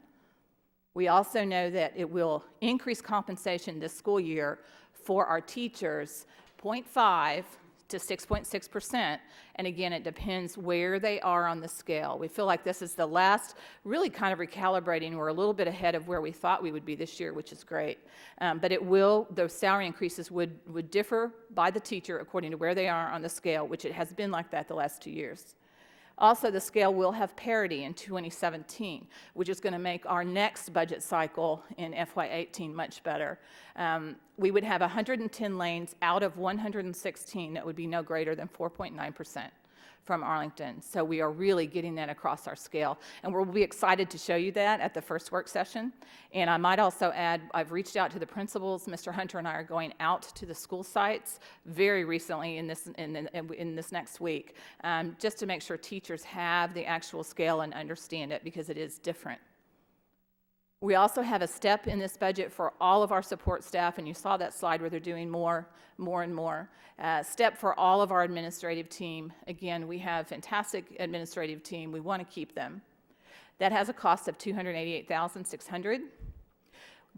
We also know that it will increase compensation this school year for our teachers 0.5 to 6.6%, and again, it depends where they are on the scale. We feel like this is the last really kind of recalibrating. We're a little bit ahead of where we thought we would be this year, which is great. But those salary increases would differ by the teacher according to where they are on the scale, which it has been like that the last 2 years. Also, the scale will have parity in 2017, which is going to make our next budget cycle in FY18 much better. We would have 110 lanes out of 116 that would be no greater than 4.9% from Arlington. So we are really getting that across our scale. And we'll be excited to show you that at the first work session. And I might also add, I've reached out to the principals. Mr. Hunter and I are going out to the school sites very recently in this next week, just to make sure teachers have the actual scale and understand it, because it is different. We also have a step in this budget for all of our support staff, and you saw that slide where they're doing more and more. Step for all of our administrative team. Again, we have a fantastic administrative team. We want to keep them. That has a cost of $288,600.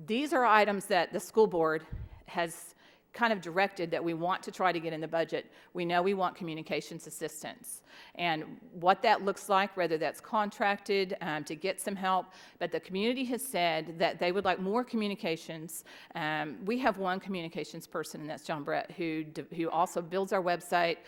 These are items that the school board has kind of directed that we want to try to get in the budget. We know we want communications assistance, and what that looks like, whether that's contracted to get some help, but the community has said that they would like more communications. We have one communications person, and that's John Brett, who also builds our website,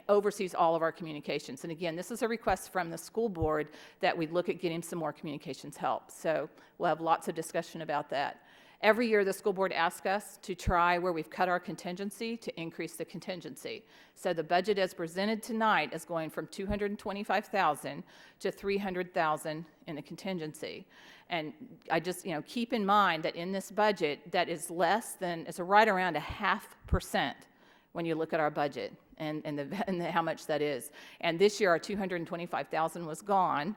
oversees all of our communications. And again, this is a request from the school board that we look at getting some more communications help. So we'll have lots of discussion about that. Every year, the school board asks us to try where we've cut our contingency to increase the contingency. So the budget as presented tonight is going from $225,000 to $300,000 in the contingency. And I just, keep in mind that in this budget, that is it's right around 0.5% when you look at our budget and how much that is. And this year, our $225,000 was gone,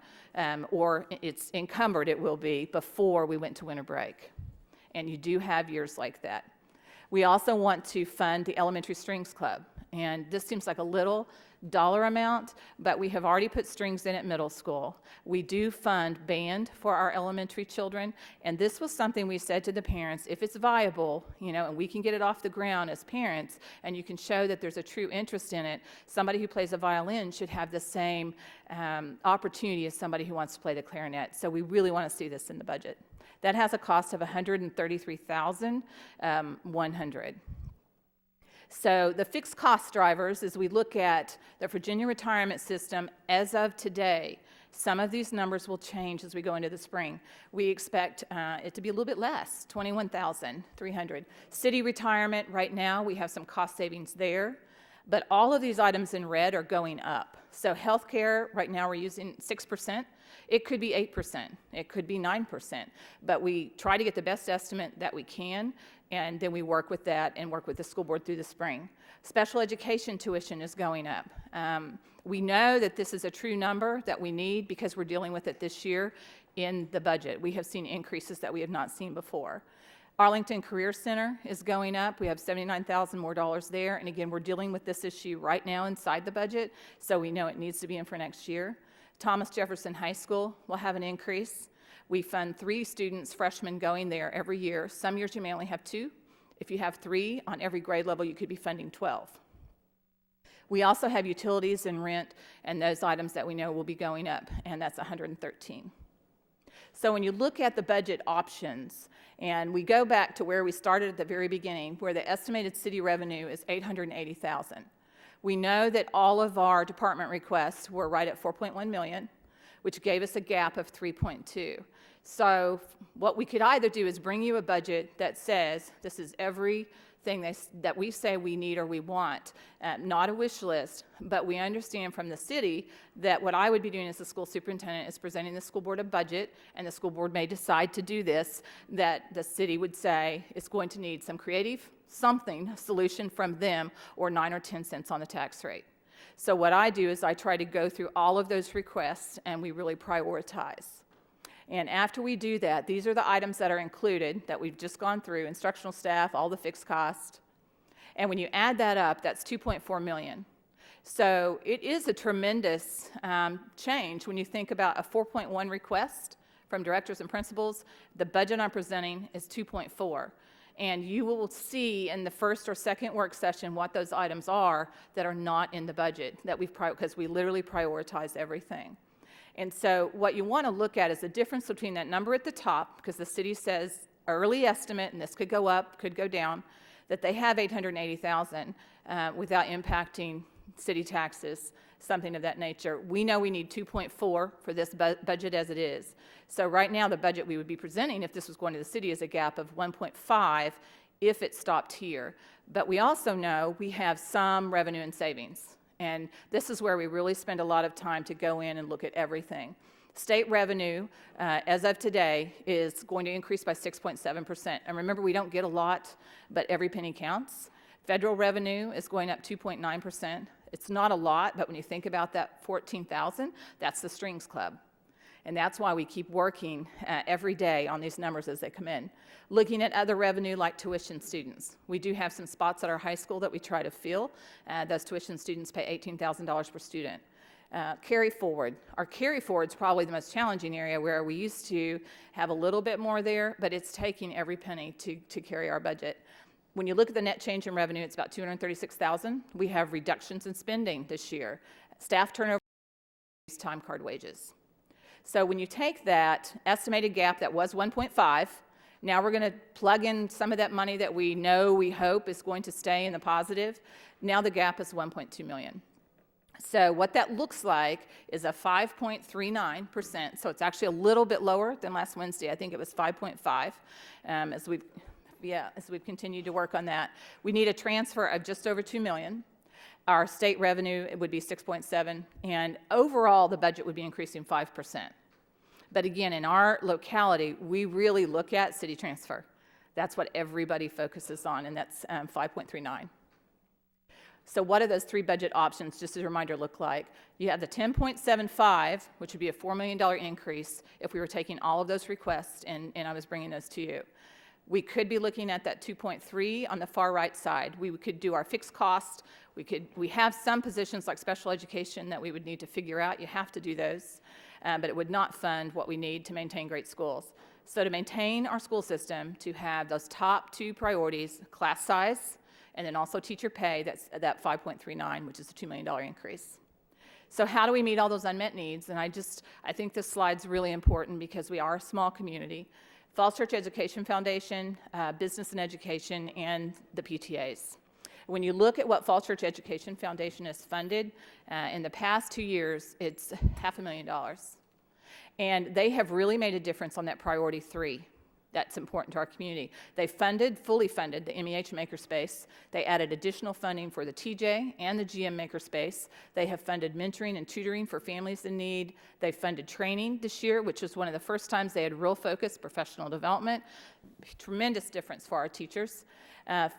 or it's encumbered, it will be, before we went to winter break. And you do have years like that. We also want to fund the Elementary Strings Club. And this seems like a little dollar amount, but we have already put strings in at middle school. We do fund band for our elementary children. And this was something we said to the parents, if it's viable, and we can get it off the ground as parents, and you can show that there's a true interest in it, somebody who plays a violin should have the same opportunity as somebody who wants to play the clarinet. So we really want to see this in the budget. That has a cost of $133,100. So the fixed cost drivers, as we look at the Virginia retirement system as of today, some of these numbers will change as we go into the spring. We expect it to be a little bit less, $21,300. City retirement, right now, we have some cost savings there. But all of these items in red are going up. So healthcare, right now we're using 6%. It could be 8%. It could be 9%. But we try to get the best estimate that we can, and then we work with that and work with the school board through the spring. Special education tuition is going up. We know that this is a true number that we need because we're dealing with it this year in the budget. We have seen increases that we have not seen before. Arlington Career Center is going up. We have $79,000 more there. And again, we're dealing with this issue right now inside the budget, so we know it needs to be in for next year. Thomas Jefferson High School will have an increase. We fund 3 students, freshmen, going there every year. Some years you may only have 2. If you have 3 on every grade level, you could be funding 12. We also have utilities and rent and those items that we know will be going up, and that's $113,000. So when you look at the budget options, and we go back to where we started at the very beginning, where the estimated city revenue is $880,000. We know that all of our department requests were right at $4.1 million, which gave us a gap of $3.2. So what we could either do is bring you a budget that says this is everything that we say we need or we want, not a wish list, but we understand from the city that what I would be doing as the school superintendent is presenting the school board a budget, and the school board may decide to do this, that the city would say it's going to need some creative something, solution from them, or 9 or 10 cents on the tax rate. So what I do is I try to go through all of those requests, and we really prioritize. And after we do that, these are the items that are included that we've just gone through: instructional staff, all the fixed cost. And when you add that up, that's $2.4 million. So it is a tremendous change when you think about a 4.1 request from directors and principals. The budget I'm presenting is 2.4. And you will see in the first or second work session what those items are that are not in the budget, that because we literally prioritize everything. And so what you want to look at is the difference between that number at the top, because the city says early estimate, and this could go up, could go down, that they have $880,000 without impacting city taxes, something of that nature. We know we need 2.4 for this budget as it is. So right now, the budget we would be presenting, if this was going to the city, is a gap of 1.5 if it stopped here. But we also know we have some revenue and savings. And this is where we really spend a lot of time to go in and look at everything. State revenue, as of today, is going to increase by 6.7%. And remember, we don't get a lot, but every penny counts. Federal revenue is going up 2.9%. It's not a lot, but when you think about that 14,000, that's the Strings Club. And that's why we keep working every day on these numbers as they come in. Looking at other revenue like tuition students. We do have some spots at our high school that we try to fill. Those tuition students pay $18,000 per student. Carry forward. Our carry forward is probably the most challenging area, where we used to have a little bit more there, but it's taking every penny to carry our budget. When you look at the net change in revenue, it's about $236,000. We have reductions in spending this year. Staff turnover, time card wages. So when you take that estimated gap that was 1.5, now we're going to plug in some of that money that we know, we hope is going to stay in the positive. Now the gap is 1.2 million. So what that looks like is a 5.39%. So it's actually a little bit lower than last Wednesday. I think it was 5.5 as we've continued to work on that. We need a transfer of just over $2 million. Our state revenue, it would be 6.7, and overall the budget would be increasing 5%. But again, in our locality, we really look at city transfer. That's what everybody focuses on, and that's 5.39. So what do those three budget options, just as a reminder, look like? You have the 10.75, which would be a $4 million increase if we were taking all of those requests and I was bringing those to you. We could be looking at that 2.3 on the far right side. We could do our fixed cost. We have some positions like special education that we would need to figure out. You have to do those, but it would not fund what we need to maintain great schools. So to maintain our school system, to have those top two priorities, class size, and then also teacher pay, that's that 5.39, which is a $2 million increase. So how do we meet all those unmet needs? And I think this slide's really important because we are a small community. Falls Church Education Foundation, Business and Education, and the PTAs. When you look at what Falls Church Education Foundation has funded, in the past 2 years, it's $500,000. And they have really made a difference on that priority 3. That's important to our community. They fully funded the MEH Makerspace. They added additional funding for the TJ and the GM Makerspace. They have funded mentoring and tutoring for families in need. They funded training this year, which was one of the first times they had real focus, professional development. Tremendous difference for our teachers.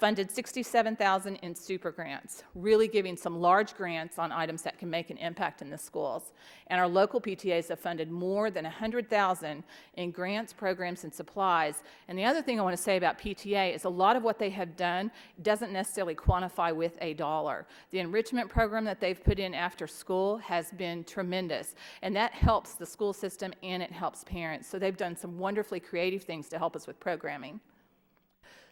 Funded $67,000 in super grants, really giving some large grants on items that can make an impact in the schools. And our local PTAs have funded more than $100,000 in grants, programs, and supplies. And the other thing I want to say about PTA is a lot of what they have done doesn't necessarily quantify with a dollar. The enrichment program that they've put in after school has been tremendous, and that helps the school system and it helps parents. So they've done some wonderfully creative things to help us with programming.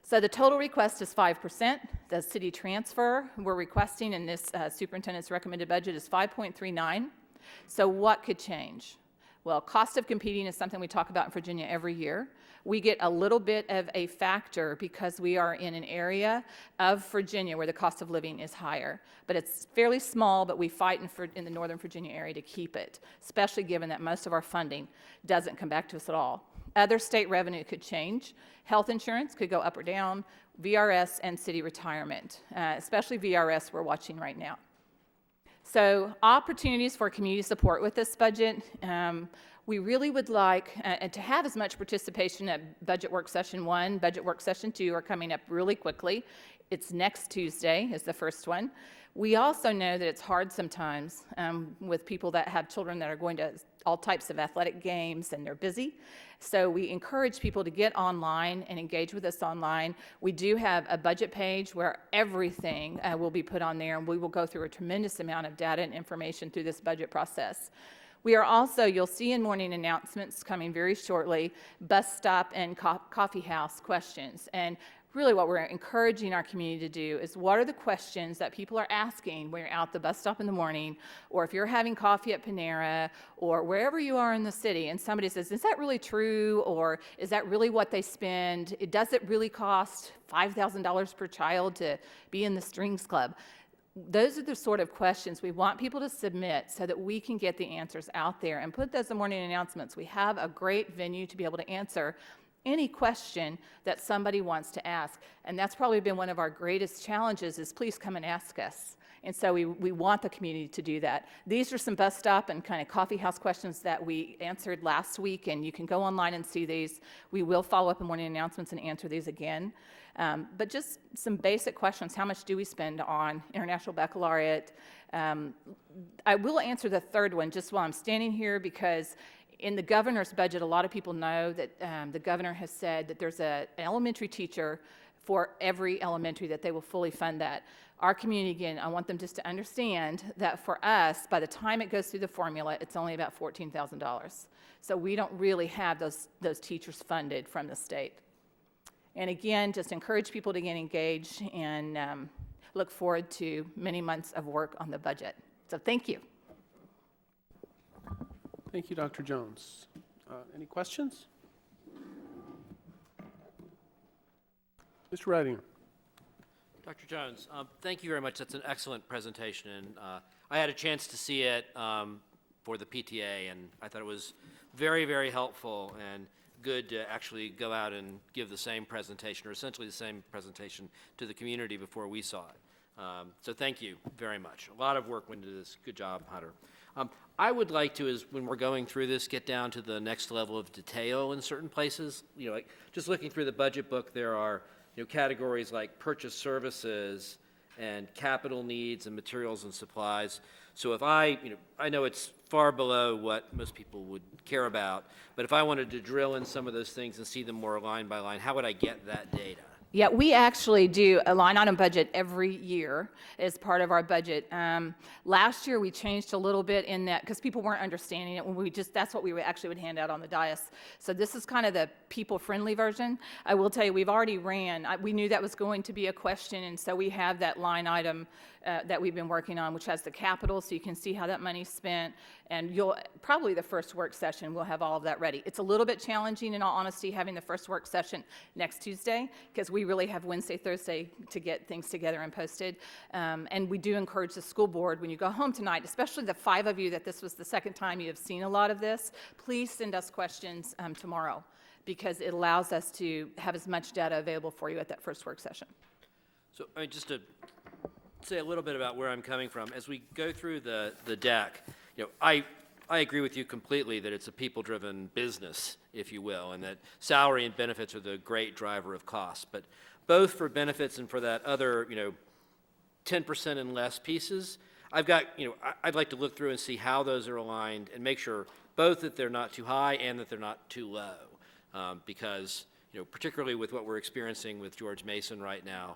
So the total request is 5%. The city transfer we're requesting in this superintendent's recommended budget is 5.39. So what could change? Well, cost of competing is something we talk about in Virginia every year. We get a little bit of a factor because we are in an area of Virginia where the cost of living is higher. But it's fairly small, but we fight in the Northern Virginia area to keep it, especially given that most of our funding doesn't come back to us at all. Other state revenue could change. Health insurance could go up or down, VRS and city retirement, especially VRS we're watching right now. So opportunities for community support with this budget. We really would like to have as much participation at Budget Work Session 1. Budget Work Session 2 are coming up really quickly. It's next Tuesday is the first one. We also know that it's hard sometimes with people that have children that are going to all types of athletic games and they're busy. So we encourage people to get online and engage with us online. We do have a budget page where everything will be put on there, and we will go through a tremendous amount of data and information through this budget process. We are also, you'll see in morning announcements coming very shortly, bus stop and coffee house questions. And really what we're encouraging our community to do is what are the questions that people are asking when you're out the bus stop in the morning, or if you're having coffee at Panera, or wherever you are in the city, and somebody says, is that really true, or is that really what they spend? Does it really cost $5,000 per child to be in the Strings Club? Those are the sort of questions we want people to submit so that we can get the answers out there and put those in morning announcements. We have a great venue to be able to answer any question that somebody wants to ask. And that's probably been one of our greatest challenges is please come and ask us. And so we want the community to do that. These are some bus stop and kind of coffee house questions that we answered last week, and you can go online and see these. We will follow up in morning announcements and answer these again. But just some basic questions. How much do we spend on International Baccalaureate? I will answer the third one just while I'm standing here because in the governor's budget, a lot of people know that the governor has said that there's an elementary teacher for every elementary, that they will fully fund that. Our community, again, I want them just to understand that for us, by the time it goes through the formula, it's only about $14,000. So we don't really have those teachers funded from the state. And again, just encourage people to get engaged and look forward to many months of work on the budget. So thank you. Thank you, Dr. Jones. Any questions? Mr. Reitinger. Dr. Jones, thank you very much. That's an excellent presentation. And I had a chance to see it for the PTA, and I thought it was very, very helpful and good to actually go out and give the same presentation, or essentially the same presentation to the community before we saw it. So thank you very much. A lot of work went into this. Good job, Hunter. I would like to, as when we're going through this, get down to the next level of detail in certain places. You know, like just looking through the budget book, there are categories like purchase services and capital needs and materials and supplies. So if I know it's far below what most people would care about, but if I wanted to drill in some of those things and see them more line by line, how would I get that data? Yeah, we actually do a line item budget every year as part of our budget. Last year we changed a little bit in that because people weren't understanding it when that's what we actually would hand out on the dais. So this is kind of the people-friendly version. I will tell you, we've already we knew that was going to be a question, and so we have that line item that we've been working on, which has the capital, so you can see how that money's spent. And probably the first work session, we'll have all of that ready. It's a little bit challenging, in all honesty, having the first work session next Tuesday, because we really have Wednesday, Thursday to get things together and posted. And we do encourage the school board, when you go home tonight, especially the 5 of you that this was the second time you have seen a lot of this, please send us questions tomorrow, because it allows us to have as much data available for you at that first work session. So just to say a little bit about where I'm coming from, as we go through the deck, I agree with you completely that it's a people-driven business, if you will, and that salary and benefits are the great driver of costs. But both for benefits and for that other, 10% and less pieces, I'd like to look through and see how those are aligned and make sure both that they're not too high and that they're not too low. Because, particularly with what we're experiencing with George Mason right now,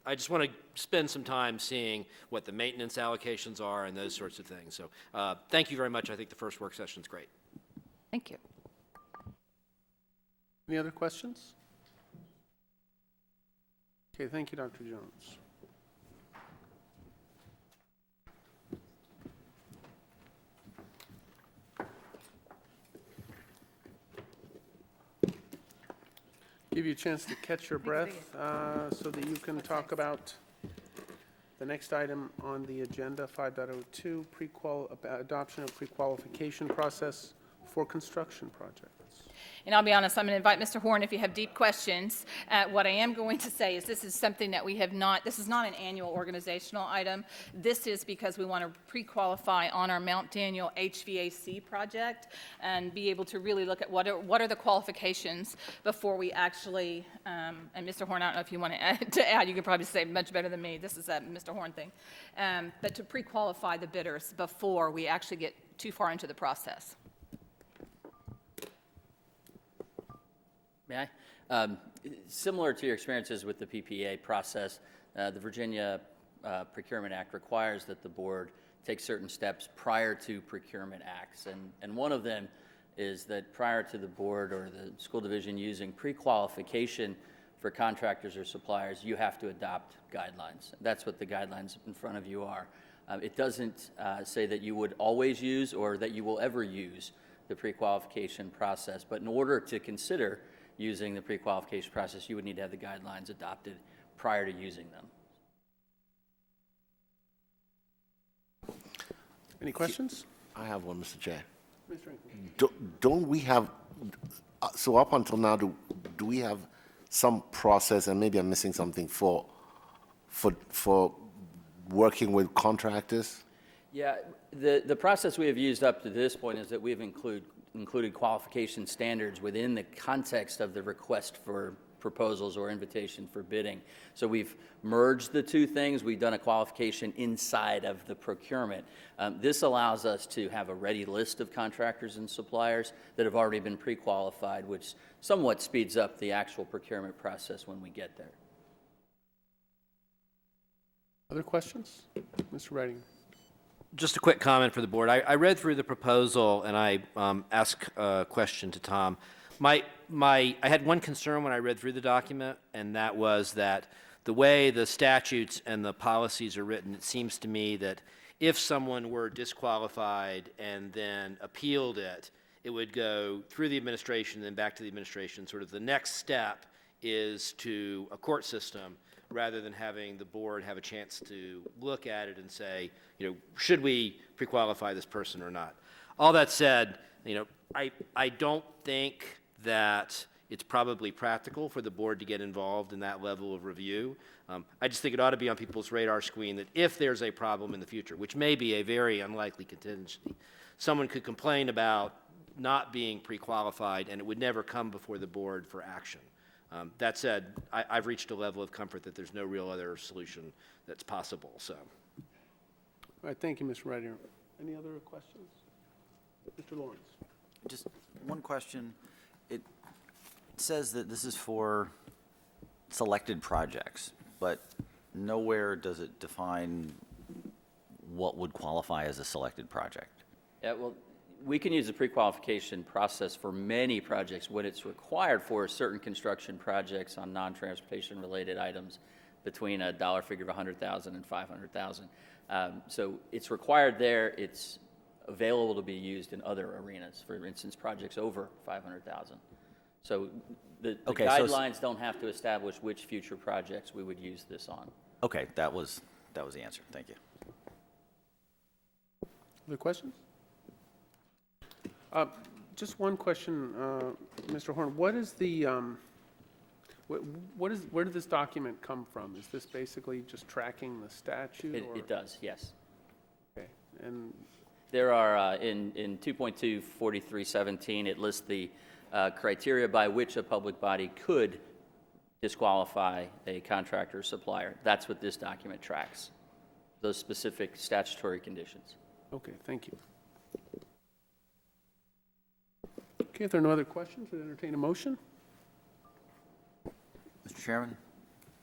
I just want to spend some time seeing what the maintenance allocations are and those sorts of things. So thank you very much. I think the first work session is great. Thank you. Any other questions? Okay, thank you, Dr. Jones. Give you a chance to catch your breath so that you can talk about the next item on the agenda, 5.02, adoption of pre-qualification process for construction projects. And I'll be honest, I'm going to invite Mr. Horn if you have deep questions. What I am going to say is this is something that we have not, this is not an annual organizational item. This is because we want to pre-qualify on our Mount Daniel HVAC project and be able to really look at what are the qualifications before we actually, and Mr. Horn, I don't know if you want to add, you could probably say much better than me. This is a Mr. Horn thing. But to pre-qualify the bidders before we actually get too far into the process. May I? Similar to your experiences with the PPA process, the Virginia Procurement Act requires that the board take certain steps prior to procurement acts. And one of them is that prior to the board or the school division using pre-qualification for contractors or suppliers, you have to adopt guidelines. That's what the guidelines in front of you are. It doesn't say that you would always use or that you will ever use the pre-qualification process, but in order to consider using the pre-qualification process, you would need to have the guidelines adopted prior to using them. Any questions? I have one, Mr. Chair. Mr. Ingram. Don't we have, so up until now, do we have some process, and maybe I'm missing something, for working with contractors? Yeah, the process we have used up to this point is that we've included qualification standards within the context of the request for proposals or invitation for bidding. So we've merged the two things. We've done a qualification inside of the procurement. This allows us to have a ready list of contractors and suppliers that have already been pre-qualified, which somewhat speeds up the actual procurement process when we get there. Other questions? Mr. Reitinger. Just a quick comment for the board. I read through the proposal and I asked a question to Tom. I had one concern when I read through the document, and that was that the way the statutes and the policies are written, it seems to me that if someone were disqualified and then appealed it, it would go through the administration and then back to the administration. Sort of the next step is to a court system, rather than having the board have a chance to look at it and say, should we pre-qualify this person or not? All that said, I don't think that it's probably practical for the board to get involved in that level of review. I just think it ought to be on people's radar screen that if there's a problem in the future, which may be a very unlikely contingency, someone could complain about not being pre-qualified and it would never come before the board for action. That said, I've reached a level of comfort that there's no real other solution that's possible. So, All right, thank you, Mr. Reitinger. Any other questions? Mr. Lawrence. Just one question. It says that this is for selected projects, but nowhere does it define what would qualify as a selected project. Yeah, well, we can use the pre-qualification process for many projects when it's required for certain construction projects on non-transportation related items between a dollar figure of $100,000 and $500,000. So it's required there. It's available to be used in other arenas, for instance, projects over $500,000. So the guidelines don't have to establish which future projects we would use this on. Okay, that was the answer. Thank you. Other questions? Just one question, Mr. Horn. What is the, where did this document come from? Is this basically just tracking the statute? It does, yes. Okay, and there are, in 2.24317, it lists the criteria by which a public body could disqualify a contractor or supplier. That's what this document tracks, those specific statutory conditions. okay, thank you. Okay, if there are no other questions, I'd entertain a motion. Mr. Chairman,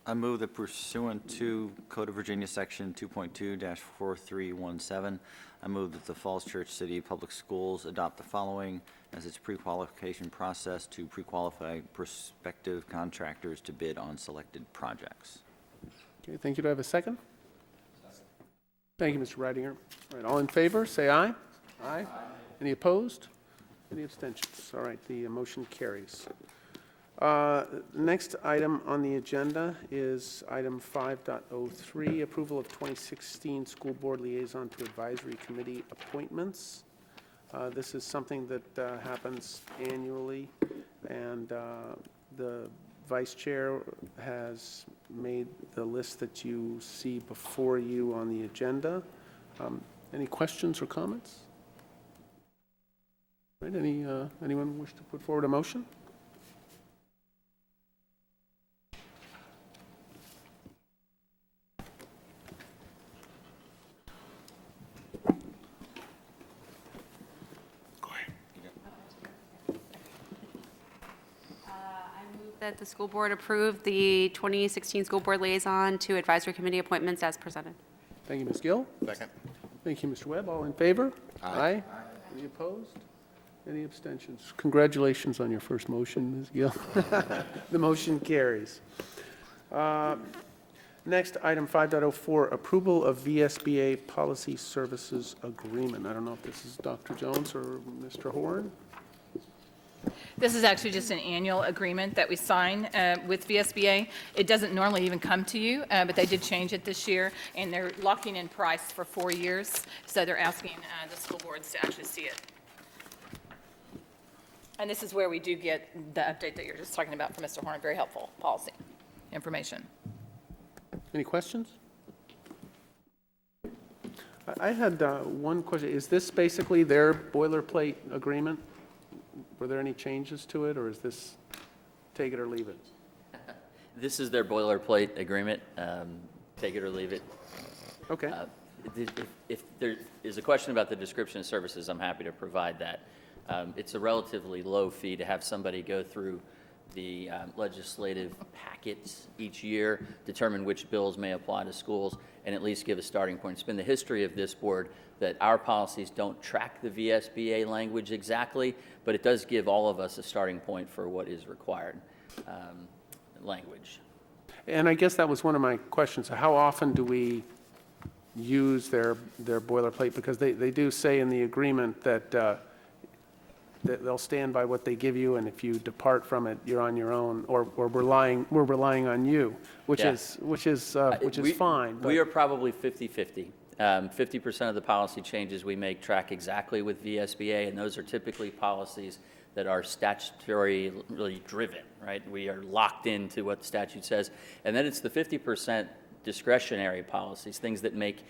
I move that pursuant to Code of Virginia Section 2.2-4317, I move that the Falls Church City Public Schools adopt the following as its pre-qualification process to pre-qualify prospective contractors to bid on selected projects. Okay, thank you. Do I have a second? Thank you, Mr. Reitinger. All right, all in favor, say aye. Aye. Any opposed? Any abstentions? All right, the motion carries. Next item on the agenda is item 5.03, approval of 2016 School Board Liaison to Advisory Committee appointments. This is something that happens annually, and the vice chair has made the list that you see before you on the agenda. Any questions or comments? Right, anyone wish to put forward a motion? That the school board approve the 2016 school board liaison to advisory committee appointments as presented. Thank you, Ms. Gill. Second. Thank you, Mr. Webb. All in favor? Aye. Any opposed? Any abstentions? Congratulations on your first motion, Ms. Gill. The motion carries. Next, item 5.04, approval of VSBA Policy Services Agreement. I don't know if this is Dr. Jones or Mr. Horn. This is actually just an annual agreement that we sign with VSBA. It doesn't normally even come to you, but they did change it this year, and they're locking in price for 4 years, so they're asking the school boards to actually see it. And this is where we do get the update that you're just talking about from Mr. Horn, very helpful policy information. Any questions? I had one question. Is this basically their boilerplate agreement? Were there any changes to it, or is this take it or leave it? This is their boilerplate agreement, take it or leave it. Okay. If there is a question about the description of services, I'm happy to provide that. It's a relatively low fee to have somebody go through the legislative packets each year, determine which bills may apply to schools, and at least give a starting point. It's been the history of this board that our policies don't track the VSBA language exactly, but it does give all of us a starting point for what is required language. And I guess that was one of my questions. How often do we use their boilerplate? Because they do say in the agreement that they'll stand by what they give you, and if you depart from it, you're on your own, or we're relying on you, which Yeah. is fine. We are probably 50-50. 50% of the policy changes we make track exactly with VSBA, and those are typically policies that are statutorily driven, right? We are locked into what the statute says. And then it's the 50% discretionary policies, things that make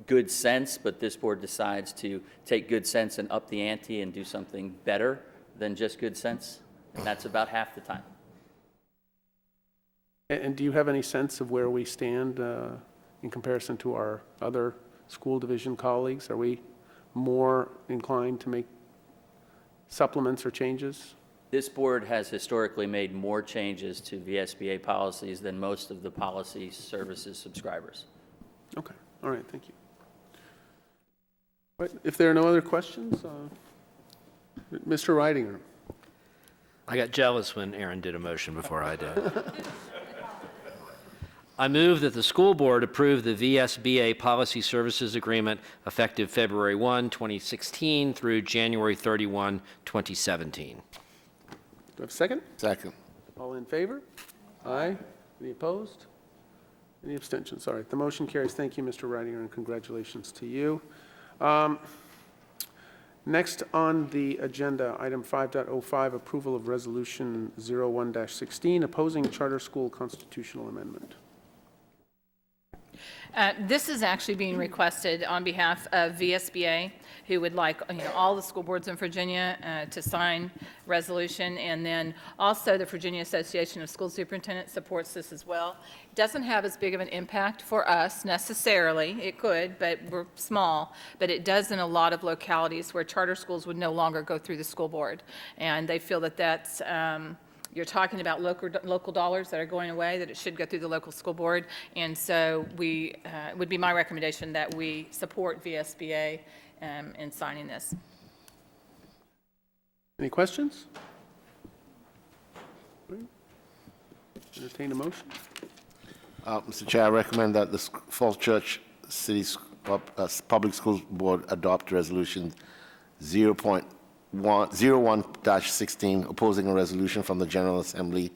good sense, but this board decides to take good sense and up the ante and do something better than just good sense, and that's about half the time. And do you have any sense of where we stand in comparison to our other school division colleagues? Are we more inclined to make supplements or changes? This board has historically made more changes to VSBA policies than most of the policy services subscribers. Okay, all right, thank you. But if there are no other questions, Mr. Reidinger. I got jealous when Aaron did a motion before I did. I move that the school board approve the VSBA Policy Services Agreement effective February 1, 2016 through January 31, 2017. Do I have a second? Second. All in favor? Aye. Any opposed? Any abstentions? All right, the motion carries. Thank you, Mr. Reidinger, and congratulations to you. Next on the agenda, item 5.05, approval of resolution 01-16, opposing charter school constitutional amendment. This is actually being requested on behalf of VSBA, who would like all the school boards in Virginia to sign resolution, and then also the Virginia Association of School Superintendents supports this as well. It doesn't have as big of an impact for us necessarily. It could, but we're small. But it does in a lot of localities where charter schools would no longer go through the school board, and they feel that that's you're talking about local dollars that are going away, that it should go through the local school board. And so it would be my recommendation that we support VSBA in signing this. Any questions? Entertain a motion. Mr. Chair, I recommend that the Falls Church City Public Schools Board adopt resolution 01-16, opposing a resolution from the General Assembly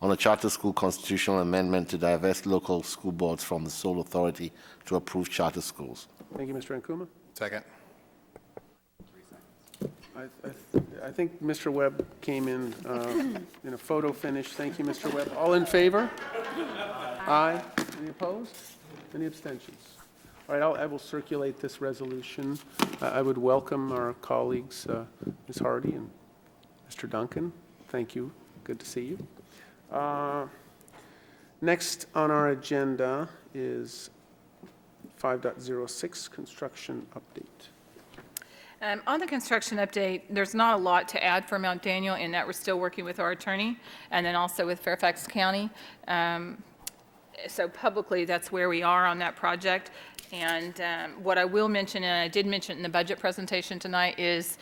on a charter school constitutional amendment to divest local school boards from the sole authority to approve charter schools. Thank you, Mr. Ankuma. Second. I think Mr. Webb came in a photo finish. Thank you, Mr. Webb. All in favor? Aye. Any opposed? Any abstentions? All right, I will circulate this resolution. I would welcome our colleagues, Ms. Hardy and Mr. Duncan. Thank you. Good to see you. Next on our agenda is 5.06, construction update. On the construction update, there's not a lot to add for Mount Daniel in that we're still working with our attorney and then also with Fairfax County. So publicly, that's where we are on that project. And what I will mention, and I did mention in the budget presentation tonight, is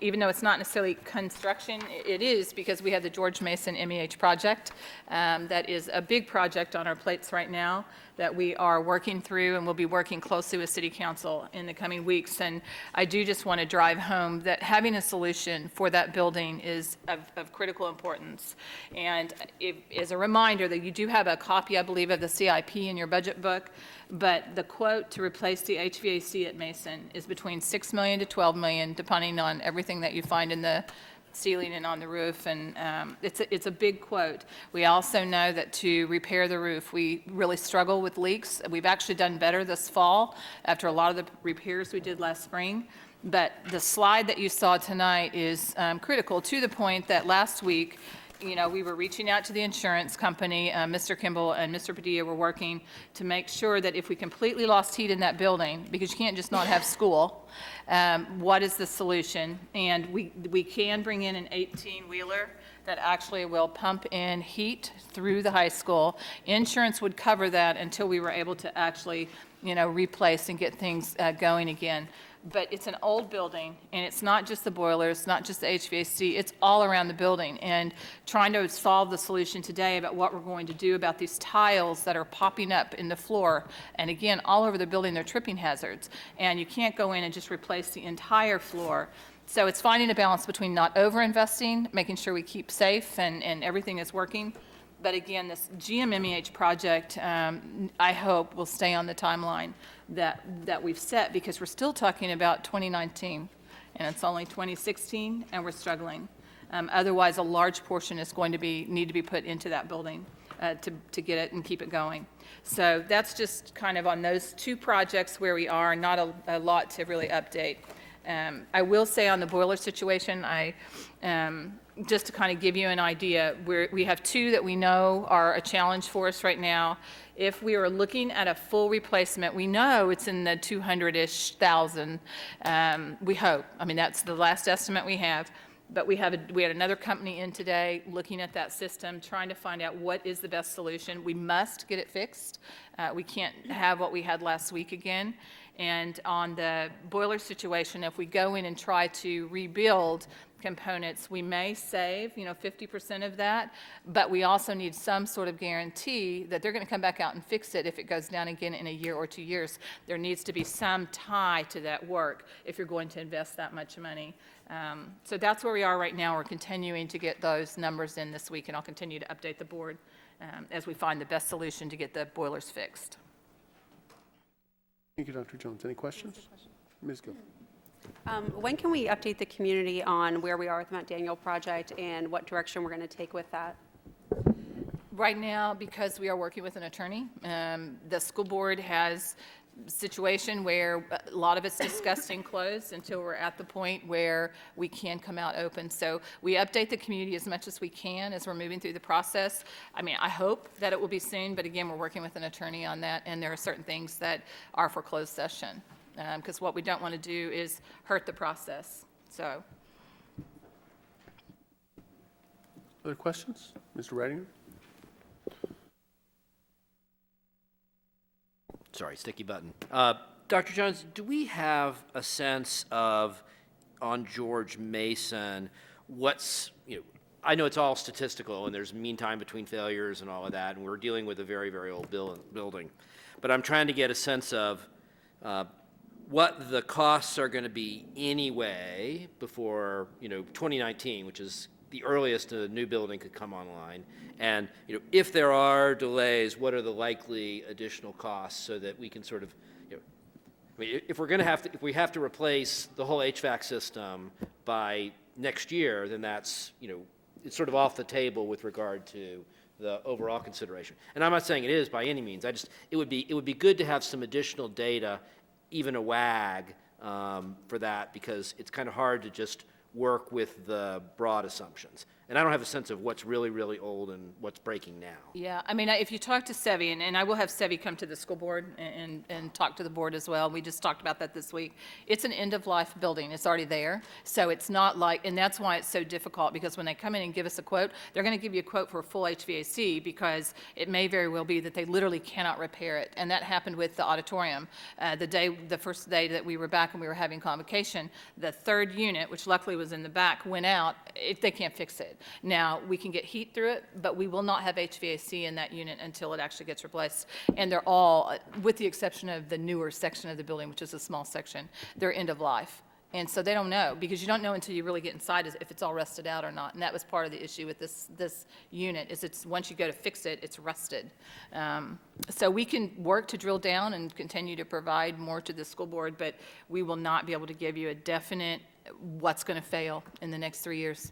even though it's not necessarily construction, it is because we have the George Mason MEH project. That is a big project on our plates right now that we are working through, and we'll be working closely with City Council in the coming weeks. And I do just want to drive home that having a solution for that building is of critical importance. And as a reminder that you do have a copy, I believe, of the CIP in your budget book, but the quote to replace the HVAC at Mason is between $6 million to $12 million, depending on everything that you find in the ceiling and on the roof, and it's a big quote. We also know that to repair the roof, we really struggle with leaks. We've actually done better this fall after a lot of the repairs we did last spring, but the slide that you saw tonight is critical, to the point that last week, we were reaching out to the insurance company. Mr. Kimball and Mr. Padilla were working to make sure that if we completely lost heat in that building, because you can't just not have school, what is the solution? And we can bring in an 18-wheeler that actually will pump in heat through the high school. Insurance would cover that until we were able to actually, replace and get things going again. But it's an old building, and it's not just the boilers, not just the HVAC, it's all around the building. And trying to solve the solution today about what we're going to do about these tiles that are popping up in the floor, and again, all over the building, they're tripping hazards. And you can't go in and just replace the entire floor. So it's finding a balance between not over-investing, making sure we keep safe and everything is working. But again, this GMMEH project, I hope, will stay on the timeline that we've set, because we're still talking about 2019, and it's only 2016, and we're struggling. Otherwise, a large portion is going to need to be put into that building to get it and keep it going. So that's just kind of on those two projects where we are, not a lot to really update. I will say on the boiler situation, just to kind of give you an idea, we have two that we know are a challenge for us right now. If we were looking at a full replacement, we know it's in the 200-ish thousand. We hope. I mean, that's the last estimate we have. But we had another company in today looking at that system, trying to find out what is the best solution. We must get it fixed. We can't have what we had last week again. And on the boiler situation, if we go in and try to rebuild components, we may save, 50% of that, but we also need some sort of guarantee that they're going to come back out and fix it if it goes down again in a year or 2 years. There needs to be some tie to that work if you're going to invest that much money. So that's where we are right now. We're continuing to get those numbers in this week, and I'll continue to update the board as we find the best solution to get the boilers fixed. Thank you, Dr. Jones. Any questions? Ms. Gill. When can we update the community on where we are with the Mount Daniel project and what direction we're going to take with that? Right now, because we are working with an attorney, the school board has a situation where a lot of it's discussed in closed until we're at the point where we can come out open. So we update the community as much as we can as we're moving through the process. I mean, I hope that it will be soon, but again, we're working with an attorney on that, and there are certain things that are for closed session, because what we don't want to do is hurt the process. So. Other questions? Mr. Reitinger? Sorry, sticky button. Dr. Jones, do we have a sense of, on George Mason, I know it's all statistical and there's mean time between failures and all of that, and we're dealing with a very, very old building. But I'm trying to get a sense of what the costs are going to be anyway before, 2019, which is the earliest a new building could come online. And, if there are delays, what are the likely additional costs so that we can sort of, if we have to replace the whole HVAC system, by next year, then that's, it's sort of off the table with regard to the overall consideration. And I'm not saying it is by any means. It would be good to have some additional data, even a WAG, for that, because it's kind of hard to just work with the broad assumptions. And I don't have a sense of what's really, really old and what's breaking now. Yeah, I mean, if you talk to Sevi, and I will have Sevi come to the school board and talk to the board as well. We just talked about that this week. It's an end-of-life building. It's already there. So it's not like, and that's why it's so difficult, because when they come in and give us a quote, they're going to give you a quote for a full HVAC, because it may very well be that they literally cannot repair it. And that happened with the auditorium. The first day that we were back and we were having convocation, the third unit, which luckily was in the back, went out. They can't fix it. Now, we can get heat through it, but we will not have HVAC in that unit until it actually gets replaced. And they're all, with the exception of the newer section of the building, which is a small section, they're end of life. And so they don't know, because you don't know until you really get inside if it's all rusted out or not. And that was part of the issue with this unit, is it's, once you go to fix it, it's rusted. So we can work to drill down and continue to provide more to the school board, but we will not be able to give you a definite what's going to fail in the next 3 years.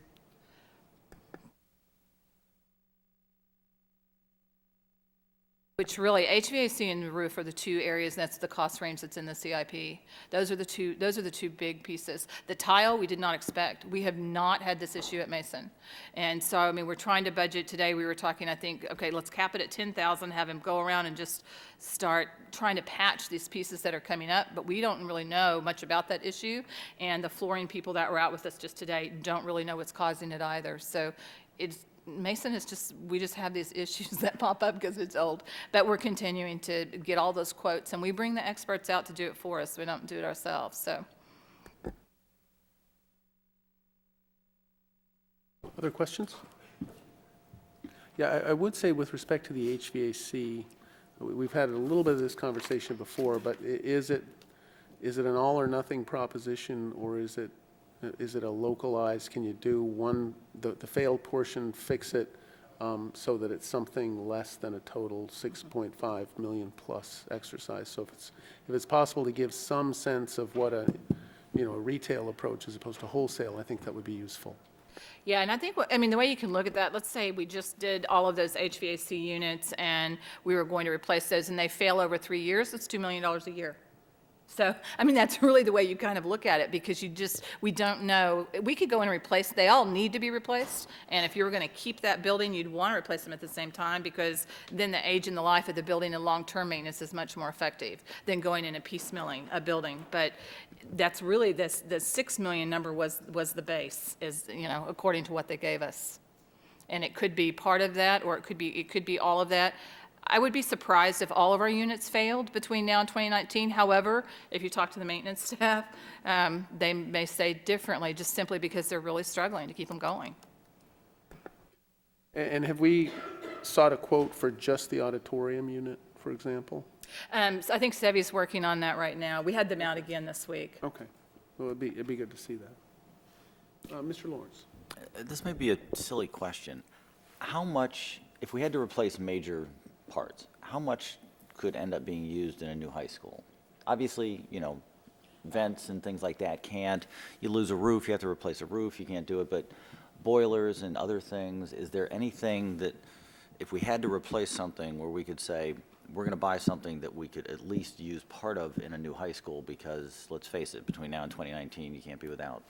Which really, HVAC and the roof are the two areas, that's the cost range that's in the CIP. Those are the two big pieces. The tile, we did not expect. We have not had this issue at Mason. And so, I mean, we're trying to budget. Today we were talking, I think, okay, let's cap it at 10,000, have him go around and just start trying to patch these pieces that are coming up, but we don't really know much about that issue. And the flooring people that were out with us just today don't really know what's causing it either. So Mason is just, we just have these issues that pop up because it's old. But we're continuing to get all those quotes, and we bring the experts out to do it for us. We don't do it ourselves, so. Other questions? Yeah, I would say with respect to the HVAC, we've had a little bit of this conversation before, but is it an all or nothing proposition, or is it a localized, can you do the failed portion, fix it so that it's something less than a total 6.5 million plus exercise? So if it's possible to give some sense of what a retail approach as opposed to wholesale, I think that would be useful. Yeah, and I think, the way you can look at that, let's say we just did all of those HVAC units and we were going to replace those and they fail over 3 years, it's $2 million a year. So, that's really the way you kind of look at it, because we don't know. We could go and replace, they all need to be replaced, and if you were going to keep that building, you'd want to replace them at the same time, because then the age and the life of the building and long-term maintenance is much more effective than going in and piecemealing a building. But that's really, the 6 million number was the base, according to what they gave us. And it could be part of that, or it could be all of that. I would be surprised if all of our units failed between now and 2019. However, if you talk to the maintenance staff, they may say differently, just simply because they're really struggling to keep them going. And have we sought a quote for just the auditorium unit, for example? So I think Sevi's working on that right now. We had them out again this week. Okay. Well, it'd be good to see that. Mr. Lawrence. This may be a silly question. How much, if we had to replace major parts, how much could end up being used in a new high school? Obviously, vents and things like that can't. You lose a roof, you have to replace a roof, you can't do it, but boilers and other things, is there anything that, if we had to replace something where we could say, we're going to buy something that we could at least use part of in a new high school, because let's face it, between now and 2019, you can't be without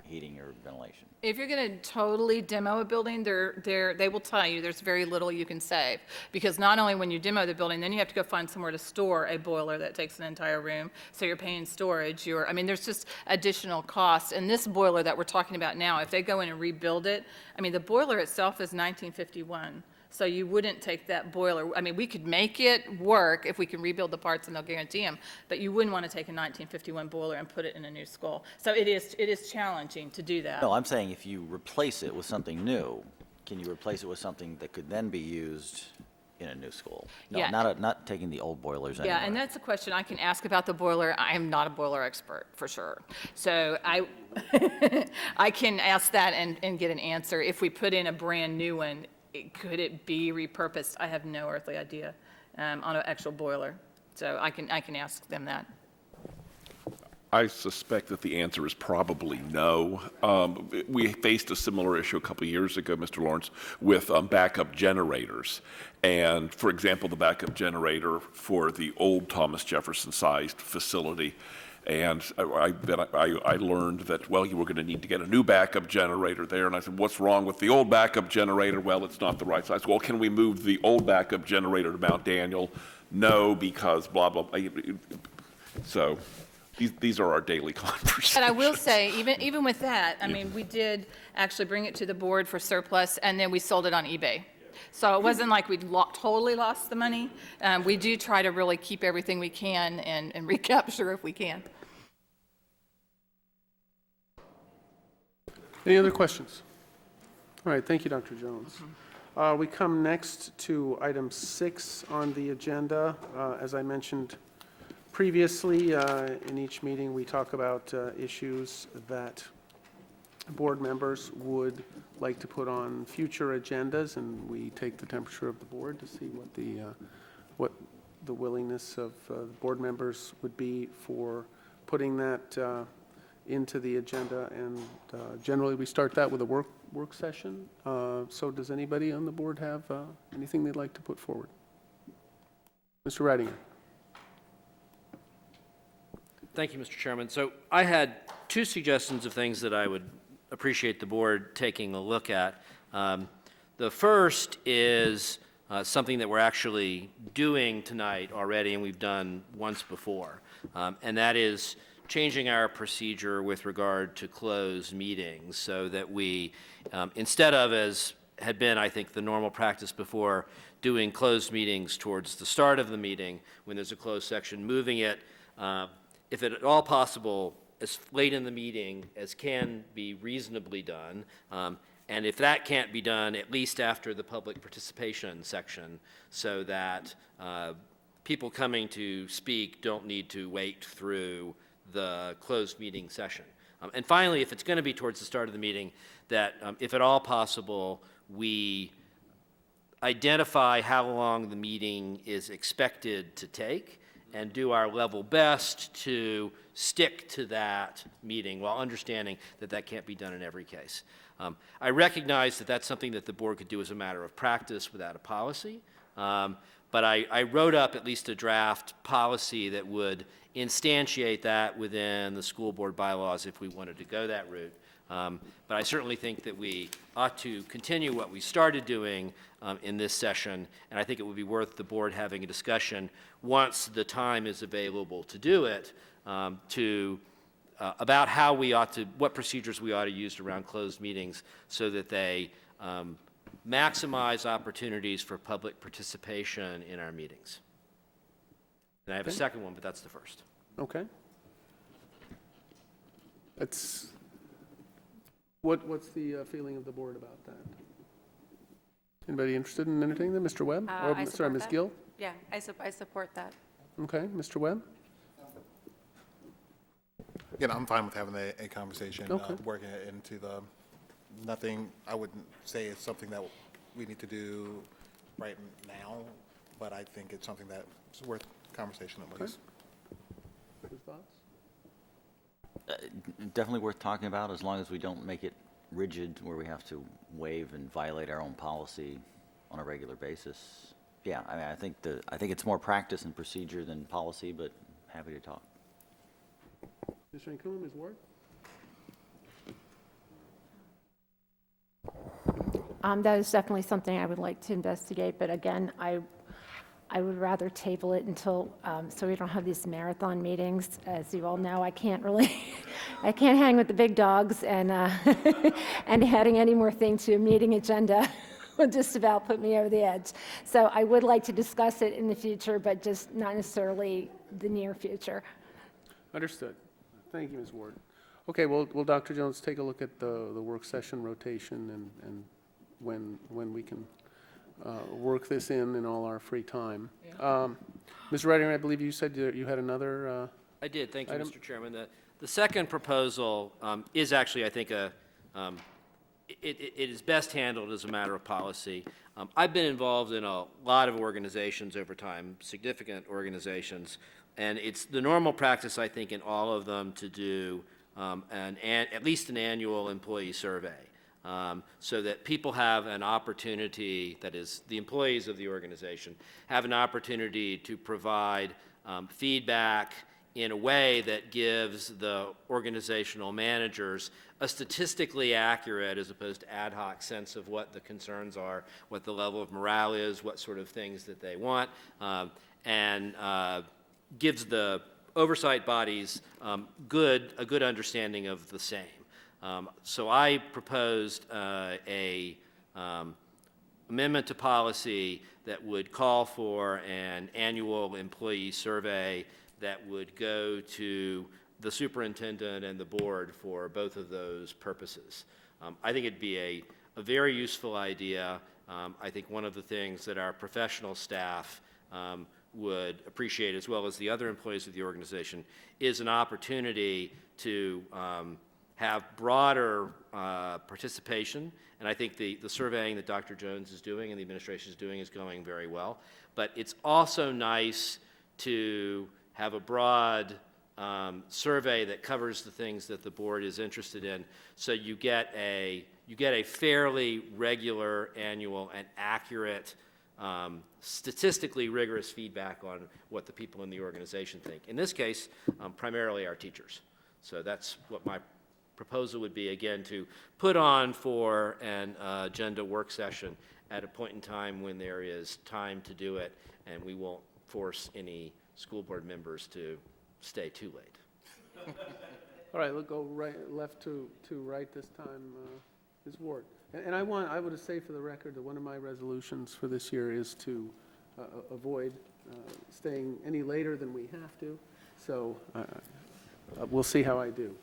heating or ventilation? If you're going to totally demo a building, they will tell you there's very little you can save, because not only when you demo the building, then you have to go find somewhere to store a boiler that takes an entire room, so you're paying storage. There's just additional costs. And this boiler that we're talking about now, if they go in and rebuild it, the boiler itself is 1951. So you wouldn't take that boiler. We could make it work if we can rebuild the parts and they'll guarantee them, but you wouldn't want to take a 1951 boiler and put it in a new school. So it is challenging to do that. No, I'm saying if you replace it with something new, can you replace it with something that could then be used in a new school? No, Yeah. not taking the old boilers anymore. Yeah, and that's a question I can ask about the boiler. I am not a boiler expert, for sure. So I can ask that and get an answer. If we put in a brand new one, could it be repurposed? I have no earthly idea on an actual boiler. So I can ask them that. I suspect that the answer is probably no. We faced a similar issue a couple of years ago, Mr. Lawrence, with backup generators. And for example, the backup generator for the old Thomas Jefferson-sized facility. And I learned that, well, you were going to need to get a new backup generator there. And I said, what's wrong with the old backup generator? Well, it's not the right size. Well, can we move the old backup generator to Mount Daniel? No, because blah, blah, blah. So these are our daily conversations. And I will say, even with that, I mean, we did actually bring it to the board for surplus, and then we sold it on eBay. So it wasn't like we totally lost the money. We do try to really keep everything we can and recapture if we can. Any other questions? All right, thank you, Dr. Jones. We come next to item 6 on the agenda. As I mentioned previously, in each meeting, we talk about issues that board members would like to put on future agendas, and we take the temperature of the board to see what the willingness of board members would be for putting that into the agenda. And generally, we start that with a work session. So does anybody on the board have anything they'd like to put forward? Mr. Ridinger. Thank you, Mr. Chairman. So I had 2 suggestions of things that I would appreciate the board taking a look at. The first is something that we're actually doing tonight already, and we've done once before, and that is changing our procedure with regard to closed meetings so that we, instead of, as had been, I think, the normal practice before, doing closed meetings towards the start of the meeting when there's a closed section, moving it, if at all possible, as late in the meeting as can be reasonably done. And if that can't be done, at least after the public participation section, so that people coming to speak don't need to wait through the closed meeting session. And finally, if it's going to be towards the start of the meeting, that if at all possible, we identify how long the meeting is expected to take and do our level best to stick to that meeting while understanding that that can't be done in every case. I recognize that that's something that the board could do as a matter of practice without a policy, but I wrote up at least a draft policy that would instantiate that within the school board bylaws if we wanted to go that route. But I certainly think that we ought to continue what we started doing in this session, and I think it would be worth the board having a discussion once the time is available to do it, about how we ought to, what procedures we ought to use around closed meetings so that they maximize opportunities for public participation in our meetings. And I have a second one, but that's the first. Okay. What's the feeling of the board about that? Anybody interested in entertaining them? Mr. Webb? I Sorry, Ms. support Gill? that. Yeah, I support that. Okay, Mr. Webb? Again, I'm fine with having a conversation, Okay. working it into the, nothing, I wouldn't say it's something that we need to do right now, but I think it's something that's worth conversation at least. Your thoughts? Definitely worth talking about, as long as we don't make it rigid where we have to waive and violate our own policy on a regular basis. Yeah, I mean, I think it's more practice and procedure than policy, but happy to talk. Mr. Ankuma, Ms. Ward? That is definitely something I would like to investigate, but again, I would rather table it until, so we don't have these marathon meetings. As you all know, I can't hang with the big dogs, and and adding any more thing to a meeting agenda would just about put me over the edge. So I would like to discuss it in the future, but just not necessarily the near future. Understood. Thank you, Ms. Ward. Okay, well, Dr. Jones, take a look at the work session rotation and when we can work this in all our free time. Yeah. Mr. Ridinger, I believe you said you had another I did, thank you, item? Mr. Chairman. The second proposal is actually, I think, it is best handled as a matter of policy. I've been involved in a lot of organizations over time, significant organizations, And it's the normal practice, I think, in all of them to do at least an annual employee survey, so that people have an opportunity, that is, the employees of the organization, have an opportunity to provide feedback in a way that gives the organizational managers a statistically accurate as opposed to ad hoc sense of what the concerns are, what the level of morale is, what sort of things that they want, and gives the oversight bodies a good understanding of the same. So I proposed a amendment to policy that would call for an annual employee survey that would go to the superintendent and the board for both of those purposes. I think it'd be a very useful idea. I think one of the things that our professional staff would appreciate, as well as the other employees of the organization, is an opportunity to have broader participation. And I think the surveying that Dr. Jones is doing and the administration is doing is going very well. But it's also nice to have a broad survey that covers the things that the board is interested in, so you get a fairly regular, annual, and accurate, statistically rigorous feedback on what the people in the organization think. In this case, primarily our teachers. So that's what my proposal would be, again, to put on for an agenda work session at a point in time when there is time to do it, and we won't force any school board members to stay too late. All right, we'll go left to right this time, Ms. Ward. And I would say for the record that one of my resolutions for this year is to avoid staying any later than we have to. So we'll see how I do.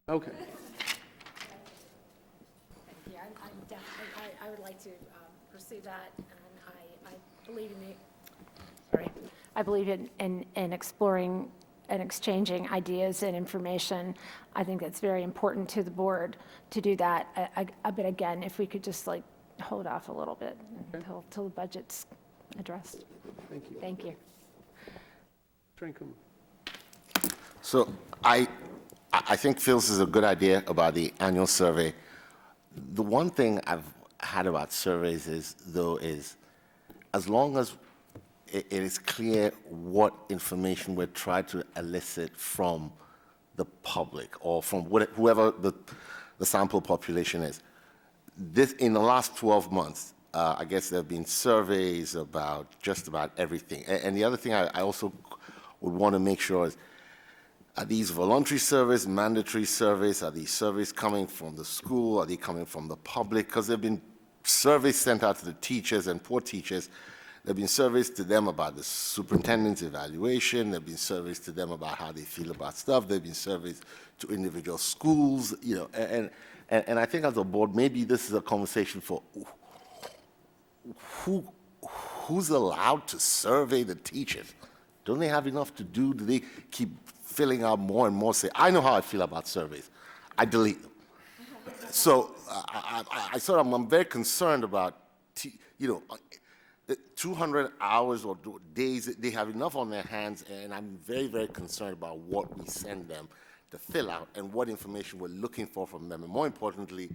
Okay. Yeah, I would like to pursue that, and I believe in the. Sorry. I believe in exploring and exchanging ideas and information. I think that's very important to the board to do that. But again, if we could just hold off a little bit until the budget's addressed. Thank you. Thank you. Trinkum. So I think Phil's is a good idea about the annual survey. The one thing I've had about surveys is as long as it is clear what information we're trying to elicit from the public or from whoever the sample population is. In the last 12 months, I guess there have been surveys about just about everything. And the other thing I also would want to make sure is, are these voluntary surveys, mandatory surveys? Are these surveys coming from the school? Are they coming from the public? Because there have been surveys sent out to the teachers and poor teachers. There have been surveys to them about the superintendent's evaluation. There have been surveys to them about how they feel about stuff. There have been surveys to individual schools, and I think as a board, maybe this is a conversation for who's allowed to survey the teachers? Don't they have enough to do? Do they keep filling out more and more? Say, I know how I feel about surveys. I delete them. So I'm very concerned about, 200 hours or days, they have enough on their hands, and I'm very, very concerned about what we send them to fill out and what information we're looking for from them. And more importantly,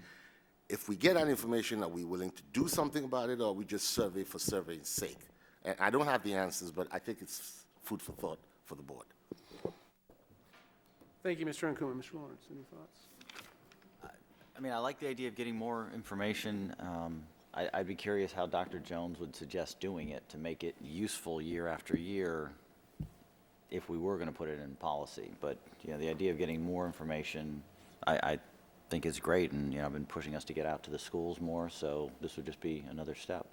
if we get that information, are we willing to do something about it, or are we just survey for surveying's sake? And I don't have the answers, but I think it's food for thought for the board. Thank you, Mr. Ankuma. Mr. Lawrence, any thoughts? I mean, I like the idea of getting more information. I'd be curious how Dr. Jones would suggest doing it to make it useful year after year if we were going to put it in policy. But, the idea of getting more information, I think is great. And, I've been pushing us to get out to the schools more, so this would just be another step.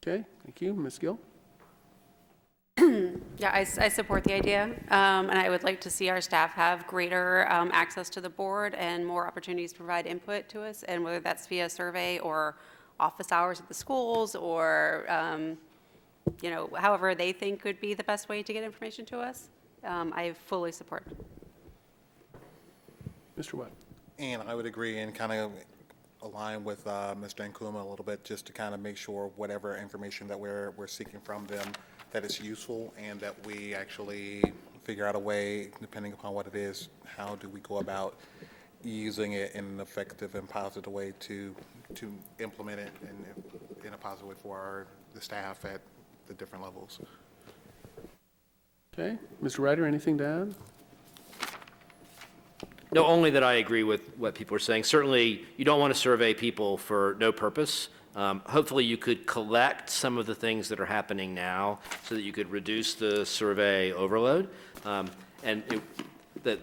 Okay, thank you. Ms. Gill? Yeah, I support the idea, and I would like to see our staff have greater access to the board and more opportunities to provide input to us, and whether that's via survey or office hours at the schools or, however they think would be the best way to get information to us, I fully support. Mr. Webb? And I would agree, and kind of align with Mr. Nkuma a little bit, just to kind of make sure whatever information that we're seeking from them, that it's useful, and that we actually figure out a way, depending upon what it is, how do we go about using it in an effective and positive way to implement it in a positive way for the staff at the different levels. Okay, Mr. Ryder, anything to add? No, only that I agree with what people are saying. Certainly, you don't want to survey people for no purpose. Hopefully, you could collect some of the things that are happening now so that you could reduce the survey overload. The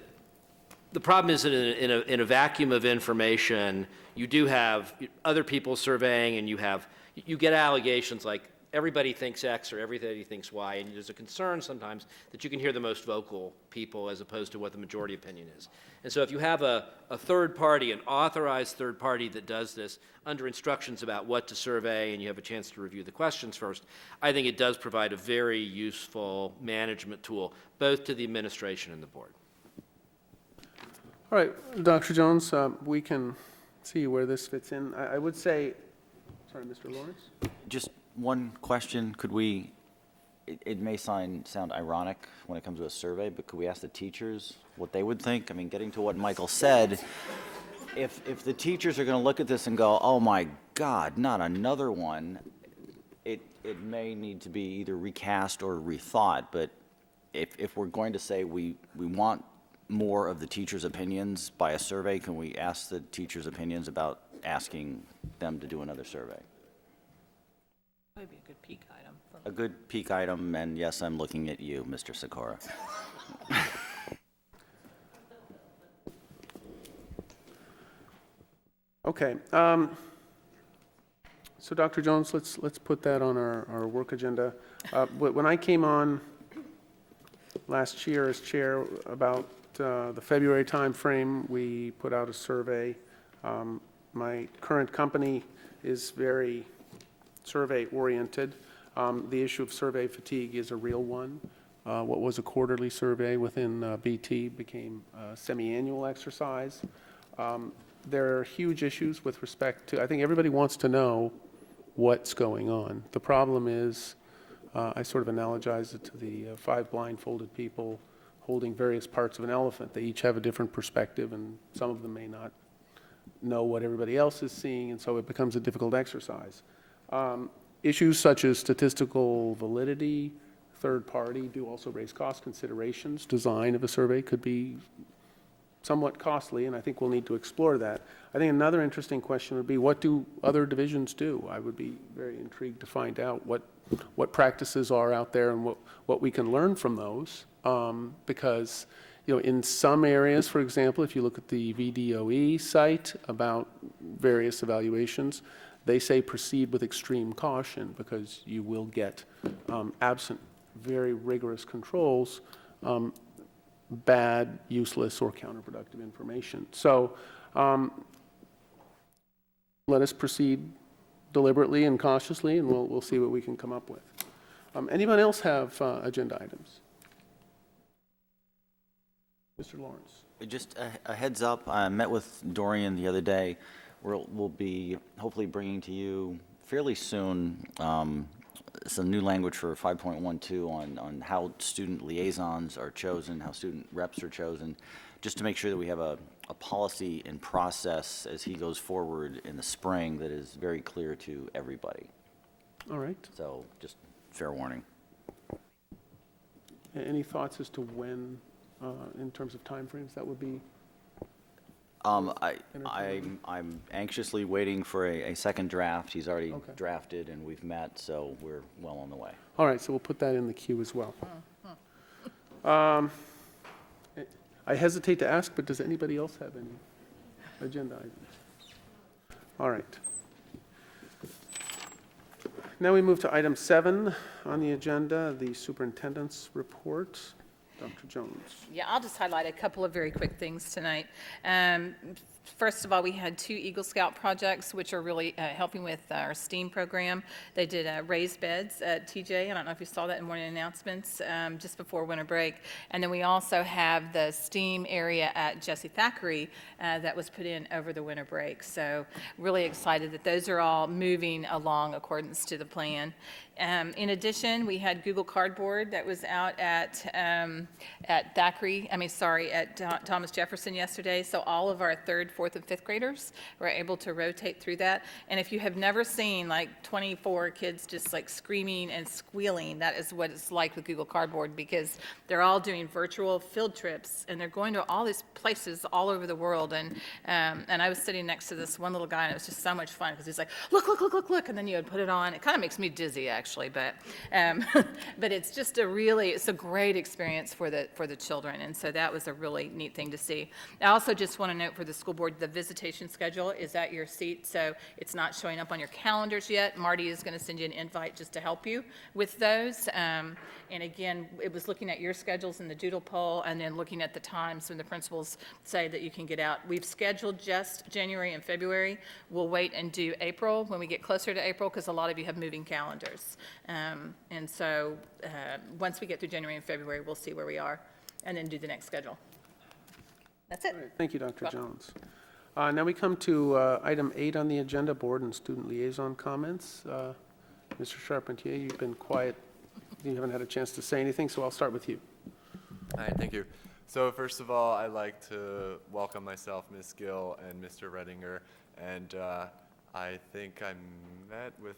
problem is that in a vacuum of information, you do have other people surveying, and you get allegations like everybody thinks X or everybody thinks Y, and there's a concern sometimes that you can hear the most vocal people as opposed to what the majority opinion is. And so if you have a third party, an authorized third party that does this under instructions about what to survey, and you have a chance to review the questions first, I think it does provide a very useful management tool, both to the administration and the board. All right, Dr. Jones, we can see where this fits in. I would say, sorry, Mr. Lawrence? Just one question, could we, it may sound ironic when it comes to a survey, but could we ask the teachers what they would think? I mean, getting to what Michael said, if the teachers are going to look at this and go, oh my God, not another one, it may need to be either recast or rethought, but if we're going to say we want more of the teachers' opinions by a survey, can we ask the teachers' opinions about asking them to do another survey? That would be a good peak item. A good peak item, and yes, I'm looking at you, Mr. Sikora. Okay. So, Dr. Jones, let's put that on our work agenda. When I came on last year as chair, about the February timeframe, we put out a survey. My current company is very survey-oriented. The issue of survey fatigue is a real one. What was a quarterly survey within BT became a semi-annual exercise. There are huge issues with respect to, I think everybody wants to know what's going on. The problem is, I sort of analogize it to the 5 blindfolded people holding various parts of an elephant. They each have a different perspective, and some of them may not know what everybody else is seeing, and so it becomes a difficult exercise. Issues such as statistical validity, third party, do also raise cost considerations. Design of a survey could be somewhat costly, and I think we'll need to explore that. I think another interesting question would be, what do other divisions do? I would be very intrigued to find out what practices are out there and what we can learn from those. Because, in some areas, for example, if you look at the VDOE site about various evaluations, they say proceed with extreme caution because you will get, absent very rigorous controls, bad, useless, or counterproductive information. So let us proceed deliberately and cautiously, and we'll see what we can come up with. Anyone else have agenda items? Mr. Lawrence. Just a heads up, I met with Dorian the other day. We'll be hopefully bringing to you fairly soon some new language for 5.12 on how student liaisons are chosen, how student reps are chosen, just to make sure that we have a policy and process as he goes forward in the spring that is very clear to everybody. All right. So just fair warning. Any thoughts as to when, in terms of timeframes, that would be? I'm anxiously waiting for a second draft. He's already Okay. drafted, and we've met, so we're well on the way. All right, so we'll put that in the queue as well. I hesitate to ask, but does anybody else have any agenda items? All right. Now we move to item 7 on the agenda, the superintendent's report. Dr. Jones. Yeah, I'll just highlight a couple of very quick things tonight. First of all, we had 2 Eagle Scout projects, which are really helping with our STEAM program. They did raised beds at TJ. I don't know if you saw that in morning announcements just before winter break. And then we also have the STEAM area at Jesse Thackeray that was put in over the winter break. So really excited that those are all moving along accordance to the plan. In addition, we had Google Cardboard that was out at Thomas Jefferson yesterday. So all of our 3rd, 4th, and 5th graders were able to rotate through that. And if you have never seen like 24 kids just like screaming and squealing, that is what it's like with Google Cardboard, because they're all doing virtual field trips and they're going to all these places all over the world. And I was sitting next to this one little guy, and it was just so much fun because he's like, look, look, look, look, look, and then you would put it on. It kind of makes me dizzy actually, but it's just it's a great experience for the children, and so that was a really neat thing to see. I also just want to note for the school board, the visitation schedule is at your seat, so it's not showing up on your calendars yet. Marty is going to send you an invite just to help you with those. And again, it was looking at your schedules in the doodle poll, and then looking at the times when the principals say that you can get out. We've scheduled just January and February. We'll wait and do April when we get closer to April, because a lot of you have moving calendars. And so once we get through January and February, we'll see where we are, and then do the next schedule. That's it. Thank you, Dr. Jones. Now we come to item 8 on the agenda, board and student liaison comments. Mr. Charpentier, you've been quiet. You haven't had a chance to say anything, so I'll start with you. All right, thank you. So first of all, I'd like to welcome myself, Ms. Gill, and Mr. Redinger, and I think I met with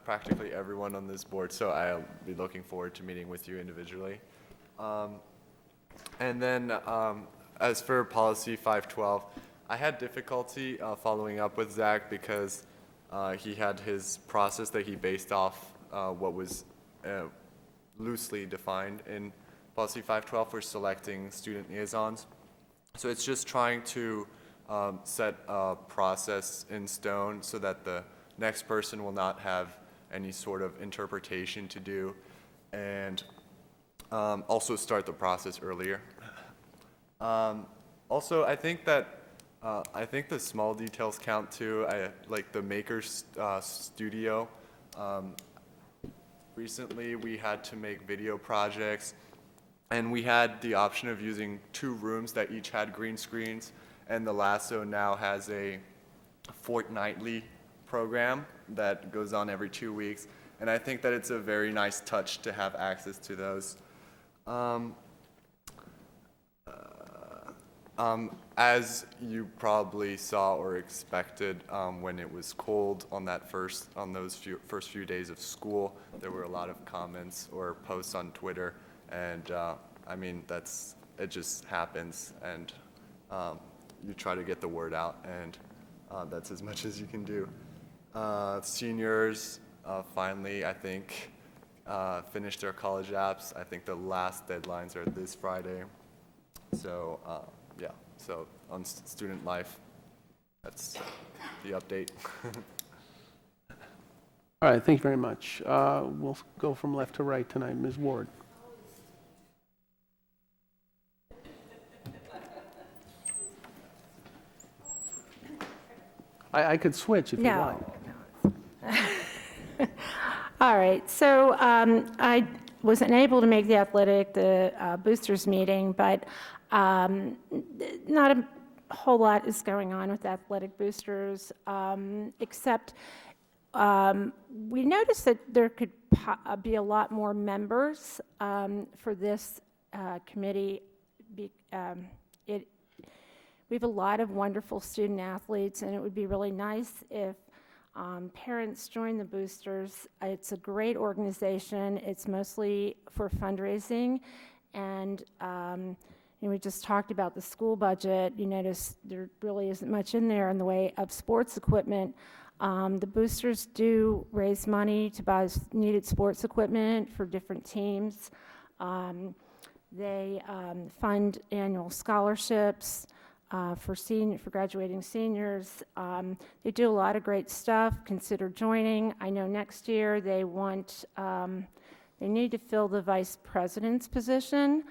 practically everyone on this board, so I'll be looking forward to meeting with you individually. And then as for policy 512, I had difficulty following up with Zach because he had his process that he based off what was loosely defined in policy 512 for selecting student liaisons. So it's just trying to set a process in stone so that the next person will not have any sort of interpretation to do, and also start the process earlier. Also, I think that the small details count too. Like the Maker's Studio. Recently, we had to make video projects, and we had the option of using 2 rooms that each had green screens, and the Lasso now has a fortnightly program that goes on every 2 weeks, and I think that it's a very nice touch to have access to those. As you probably saw or expected, when it was cold on those first few days of school, there were a lot of comments or posts on Twitter, and I mean, it just happens, and you try to get the word out, and that's as much as you can do. Seniors finally, I think, finished their college apps. I think the last deadlines are this Friday. So yeah, so on student life, that's the update. All right, thank you very much. We'll go from left to right tonight. Ms. Ward. I could switch if you like. All right, so I wasn't able to make the boosters meeting, but not a whole lot is going on with athletic boosters, except we noticed that there could be a lot more members for this committee. We have a lot of wonderful student athletes, and it would be really nice if parents join the boosters. It's a great organization. It's mostly for fundraising, and we just talked about the school budget. You notice there really isn't much in there in the way of sports equipment. The boosters do raise money to buy needed sports equipment for different teams. They fund annual scholarships for graduating seniors. They do a lot of great stuff. Consider joining. I know next year they want They need to fill the vice president's position.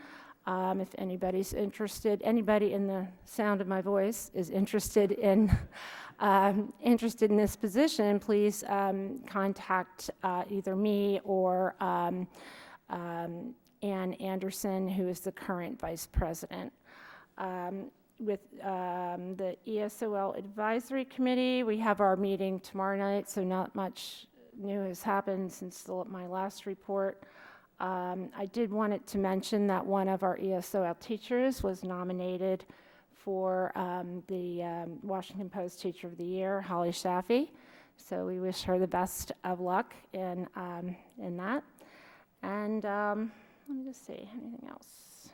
If anybody's interested, anybody in the sound of my voice is interested in this position, please contact either me or Ann Anderson, who is the current vice president. With the ESOL Advisory Committee, we have our meeting tomorrow night, so not much new has happened since my last report. I did want to mention that one of our ESOL teachers was nominated for the Washington Post Teacher of the Year, Holly Shaffey. So we wish her the best of luck in that. And let me just see, anything else?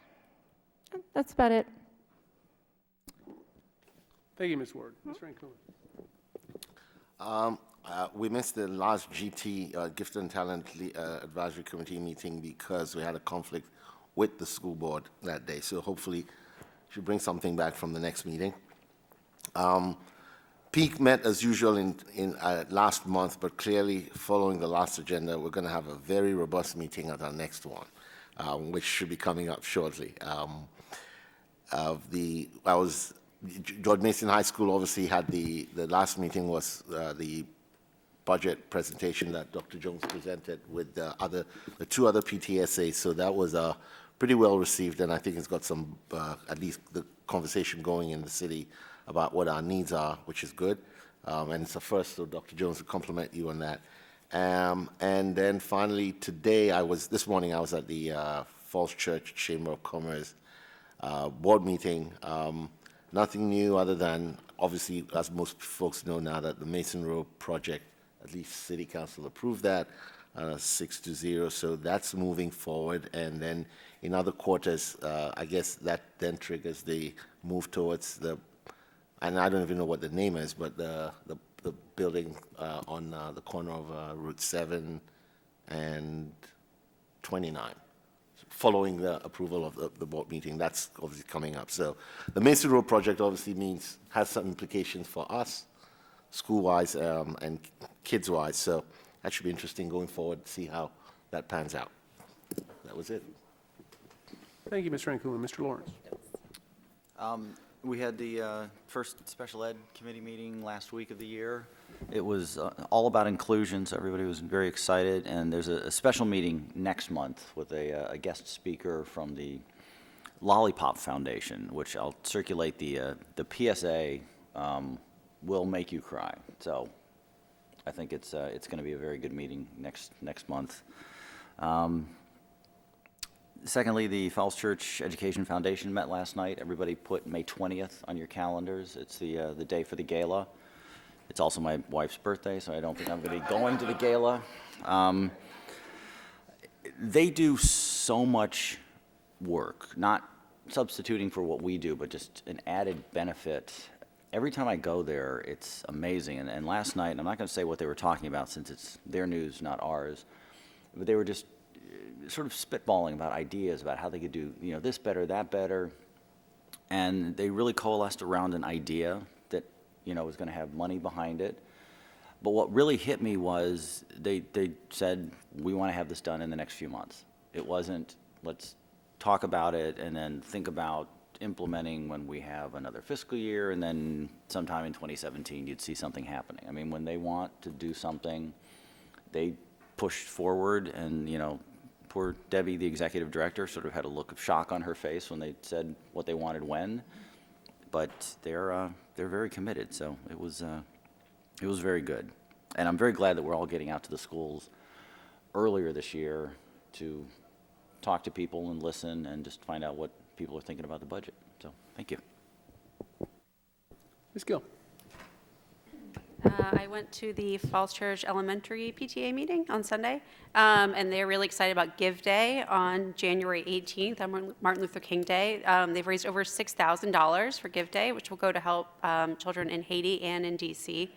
That's about it. Thank you, Ms. Ward. Mr. Ankuma. We missed the last GT, Gifted and Talent Advisory Committee meeting because we had a conflict with the school board that day. So hopefully she'll bring something back from the next meeting. Peak met as usual in last month, but clearly following the last agenda, we're going to have a very robust meeting at our next one, which should be coming up shortly. George Mason High School obviously had the last meeting was the budget presentation that Dr. Jones presented with the two other PTSAs, so that was pretty well received, and I think it's got some, at least the conversation going in the city about what our needs are, which is good, and it's a first, so Dr. Jones will compliment you on that. And then finally today, this morning I was at the Falls Church Chamber of Commerce board meeting. Nothing new other than, obviously, as most folks know now, that the Mason Road project, at least City Council approved that, 6-0, so that's moving forward. And then in other quarters, I guess that then triggers the move towards and I don't even know what the name is, but the building on the corner of Route 7 and 29. Following the approval of the board meeting, that's obviously coming up. So the Mason Road project obviously has some implications for us, school-wise and kids-wise. So that should be interesting going forward to see how that pans out. That was it. Thank you, Mr. Ankuma. Mr. Lawrence. We had the first special ed committee meeting last week of the year. It was all about inclusion, so everybody was very excited. And there's a special meeting next month with a guest speaker from the Lollipop Foundation, which I'll circulate the PSA will make you cry. So I think it's going to be a very good meeting next month. Secondly, the Falls Church Education Foundation met last night. Everybody put May 20th on your calendars. It's the day for the gala. It's also my wife's birthday, so I don't think I'm going to be going to the gala. They do so much work, not substituting for what we do, but just an added benefit. Every time I go there, it's amazing. And last night, and I'm not going to say what they were talking about since it's their news, not ours, but they were just sort of spitballing about ideas about how they could do, this better, that better. And they really coalesced around an idea that, was going to have money behind it. But what really hit me was they said, we want to have this done in the next few months. It wasn't, let's talk about it and then think about implementing when we have another fiscal year, and then sometime in 2017, you'd see something happening. I mean, when they want to do something, they push forward, and, poor Debbie, the executive director, sort of had a look of shock on her face when they said what they wanted when, but they're very committed, so it was very good. And I'm very glad that we're all getting out to the schools earlier this year to talk to people and listen and just find out what people are thinking about the budget. So, thank you. Ms. Gill. I went to the Falls Church Elementary PTA meeting on Sunday, and they're really excited about Give Day on January 18th, on Martin Luther King Day. They've raised over $6,000 for Give Day, which will go to help children in Haiti and in D.C.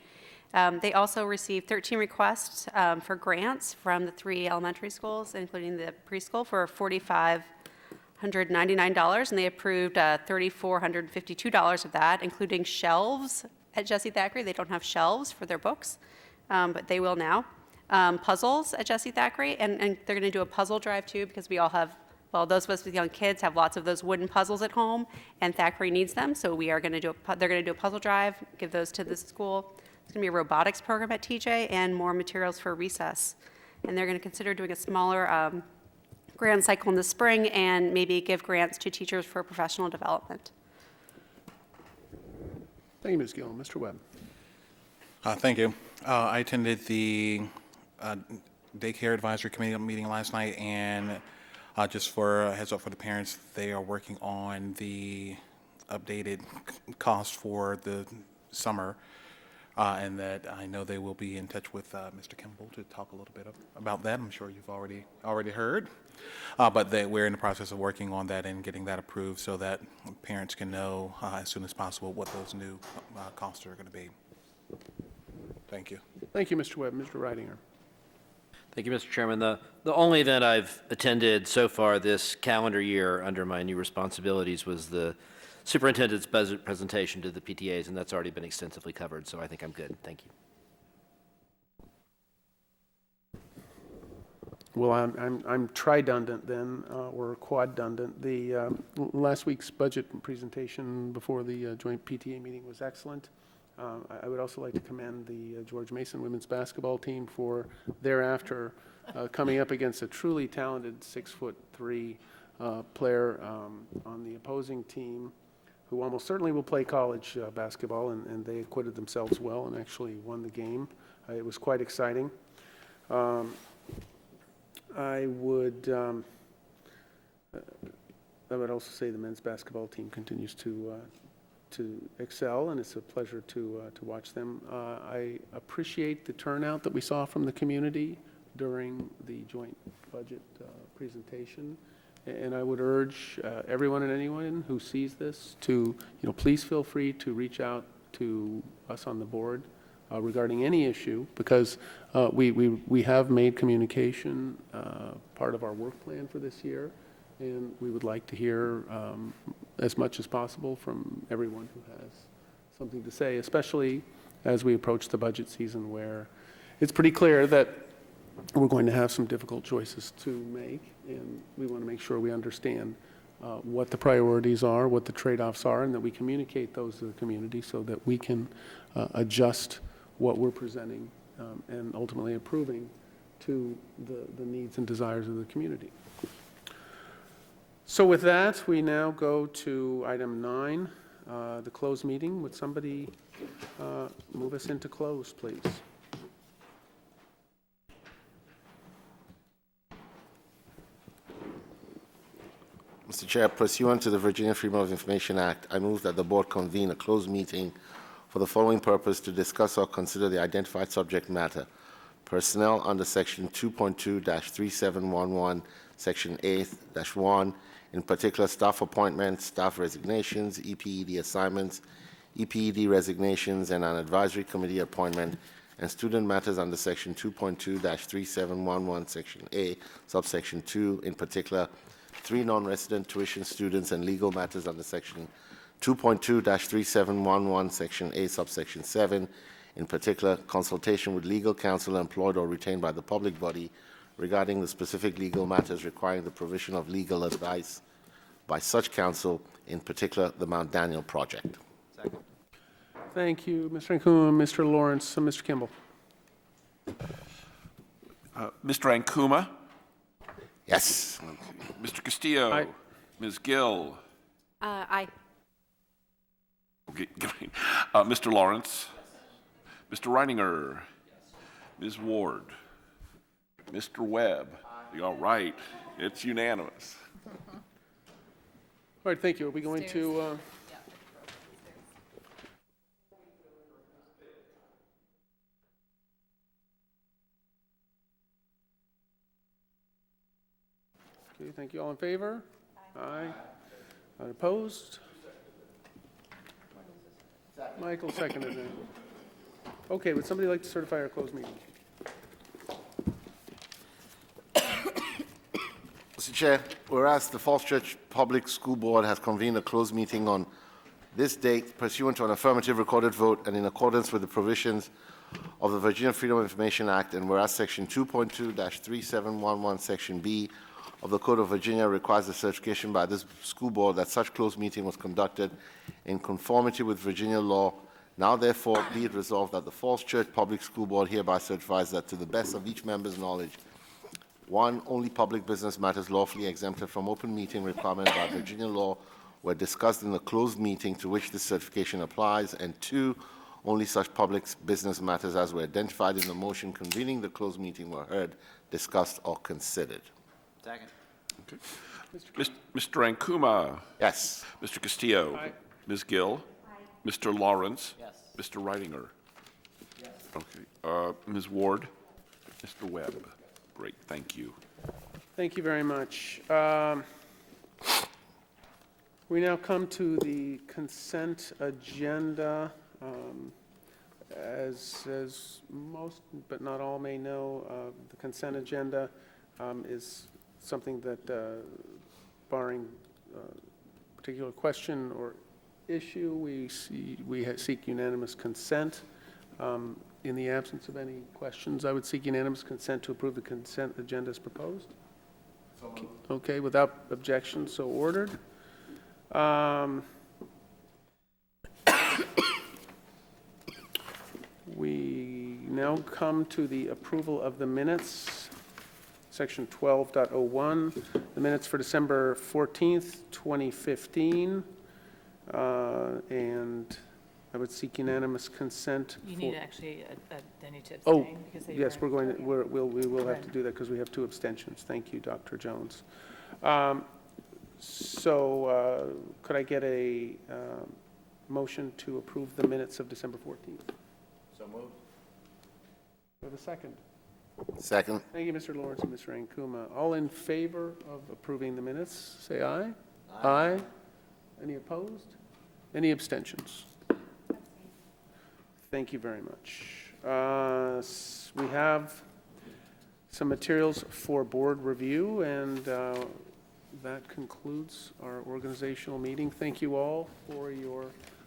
They also received 13 requests for grants from the 3 elementary schools, including the preschool, for $4,599, and they approved $3,452 of that, including shelves. At Jesse Thackeray, they don't have shelves for their books, but they will now. puzzles at Jesse Thackeray, and they're going to do a puzzle drive too, because we all have, well, those of us with young kids have lots of those wooden puzzles at home, and Thackeray needs them, so we are going to do they're going to do a puzzle drive, give those to the school. There's going to be a robotics program at TJ and more materials for recess. And they're going to consider doing a smaller grant cycle in the spring and maybe give grants to teachers for professional development. Thank you, Ms. Gill. Mr. Webb. Thank you. I attended the daycare advisory committee meeting last night, and just for a heads up for the parents, they are working on the updated cost for the summer, and that I know they will be in touch with Mr. Kimball to talk a little bit about that. I'm sure you've already heard, but we're in the process of working on that and getting that approved so that parents can know as soon as possible what those new costs are going to be. Thank you. Thank you, Mr. Webb. Mr. Reidinger. Thank you, Mr. Chairman. The only event I've attended so far this calendar year under my new responsibilities was the superintendent's budget presentation to the PTAs, and that's already been extensively covered, so I think I'm good. Thank you. Well, I'm tridundant then, or quaddundant. The last week's budget presentation before the joint PTA meeting was excellent. I would also like to commend the George Mason women's basketball team for thereafter coming up against a truly talented 6'3" player on the opposing team, who almost certainly will play college basketball, and they acquitted themselves well and actually won the game. It was quite exciting. I would also say the men's basketball team continues to excel, and it's a pleasure to watch them. I appreciate the turnout that we saw from the community during the joint budget presentation, and I would urge everyone and anyone who sees this to, please feel free to reach out to us on the board regarding any issue, because we have made communication part of our work plan for this year, and we would like to hear as much as possible from everyone who has something to say, especially as we approach the budget season, where it's pretty clear that we're going to have some difficult choices to make, and we want to make sure we understand what the priorities are, what the trade-offs are, and that we communicate those to the community so that we can adjust what we're presenting and ultimately approving to the needs and desires of the community. So with that, we now go to item 9, the closed meeting. Would somebody move us into close, please? Mr. Chair, pursuant to the Virginia Freedom of Information Act, I move that the board convene a closed meeting for the following purpose: to discuss or consider the identified subject matter. Personnel under Section 2.2-3711, Section 8-1, in particular staff appointments, staff resignations, EPED assignments, EPED resignations, and an advisory committee appointment, and student matters under Section 2.2-3711, Section A, subsection 2, in particular 3 non-resident tuition students, and legal matters under Section 2.2-3711, Section A, subsection 7, in particular consultation with legal counsel employed or retained by the public body regarding the specific legal matters requiring the provision of legal advice by such counsel, in particular the Mount Daniel Project. Second. Thank you, Mr. Ankuma, Mr. Lawrence, and Mr. Kimball. Mr. Ankuma? Yes. Mr. Castillo? Aye. Ms. Gill? Aye. Okay, great. Mr. Lawrence? Mr. Reininger? Ms. Ward? Mr. Webb? All right, it's unanimous. All right, thank you. Are we going to... Okay, thank you. All in favor? Aye. Opposed? Michael seconded it. Okay, would somebody like to certify our closed meeting? Mr. Chair, whereas the Falls Church Public School Board has convened a closed meeting on this date pursuant to an affirmative recorded vote and in accordance with the provisions of the Virginia Freedom of Information Act, and whereas Section 2.2-3711, Section B of the Code of Virginia requires the certification by this school board that such closed meeting was conducted in conformity with Virginia law, now therefore be it resolved that the Falls Church Public School Board hereby certifies that to the best of each member's knowledge, one, only public business matters lawfully exempted from open meeting requirement by Virginia law were discussed in the closed meeting to which this certification applies, and two, only such public business matters as were identified in the motion convening the closed meeting were heard, discussed, or considered. Second. Okay. Mr. Ankuma? Yes. Mr. Castillo? Aye. Ms. Gill? Mr. Lawrence? Yes. Mr. Reidinger? Yes. Okay. Ms. Ward? Mr. Webb? Great, thank you. Thank you very much. We now come to the consent agenda. As most, but not all may know, the consent agenda is something that, barring particular question or issue, we seek unanimous consent. In the absence of any questions, I would seek unanimous consent to approve the consent agenda as proposed. Okay, without objection, so ordered. We now come to the approval of the minutes, section 12.01, the minutes for December 14th, 2015. And I would seek unanimous consent. You need actually, they need to Oh, abstain because they yes, were- we're going to, we will have to do that because we have two abstentions. Thank you, Dr. Jones. So could I get a motion to approve the minutes of December 14th? So moved. We have a second. Second. Thank you, Mr. Lawrence and Mr. Ankuma. All in favor of approving the minutes, say aye. Aye. Any opposed? Any abstentions? Thank you very much. We have some materials for board review, and that concludes our organizational meeting. Thank you all for your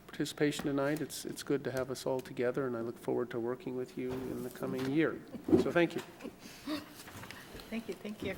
participation tonight. It's good to have us all together, and I look forward to working with you in the coming year. So thank you. Thank you, thank you.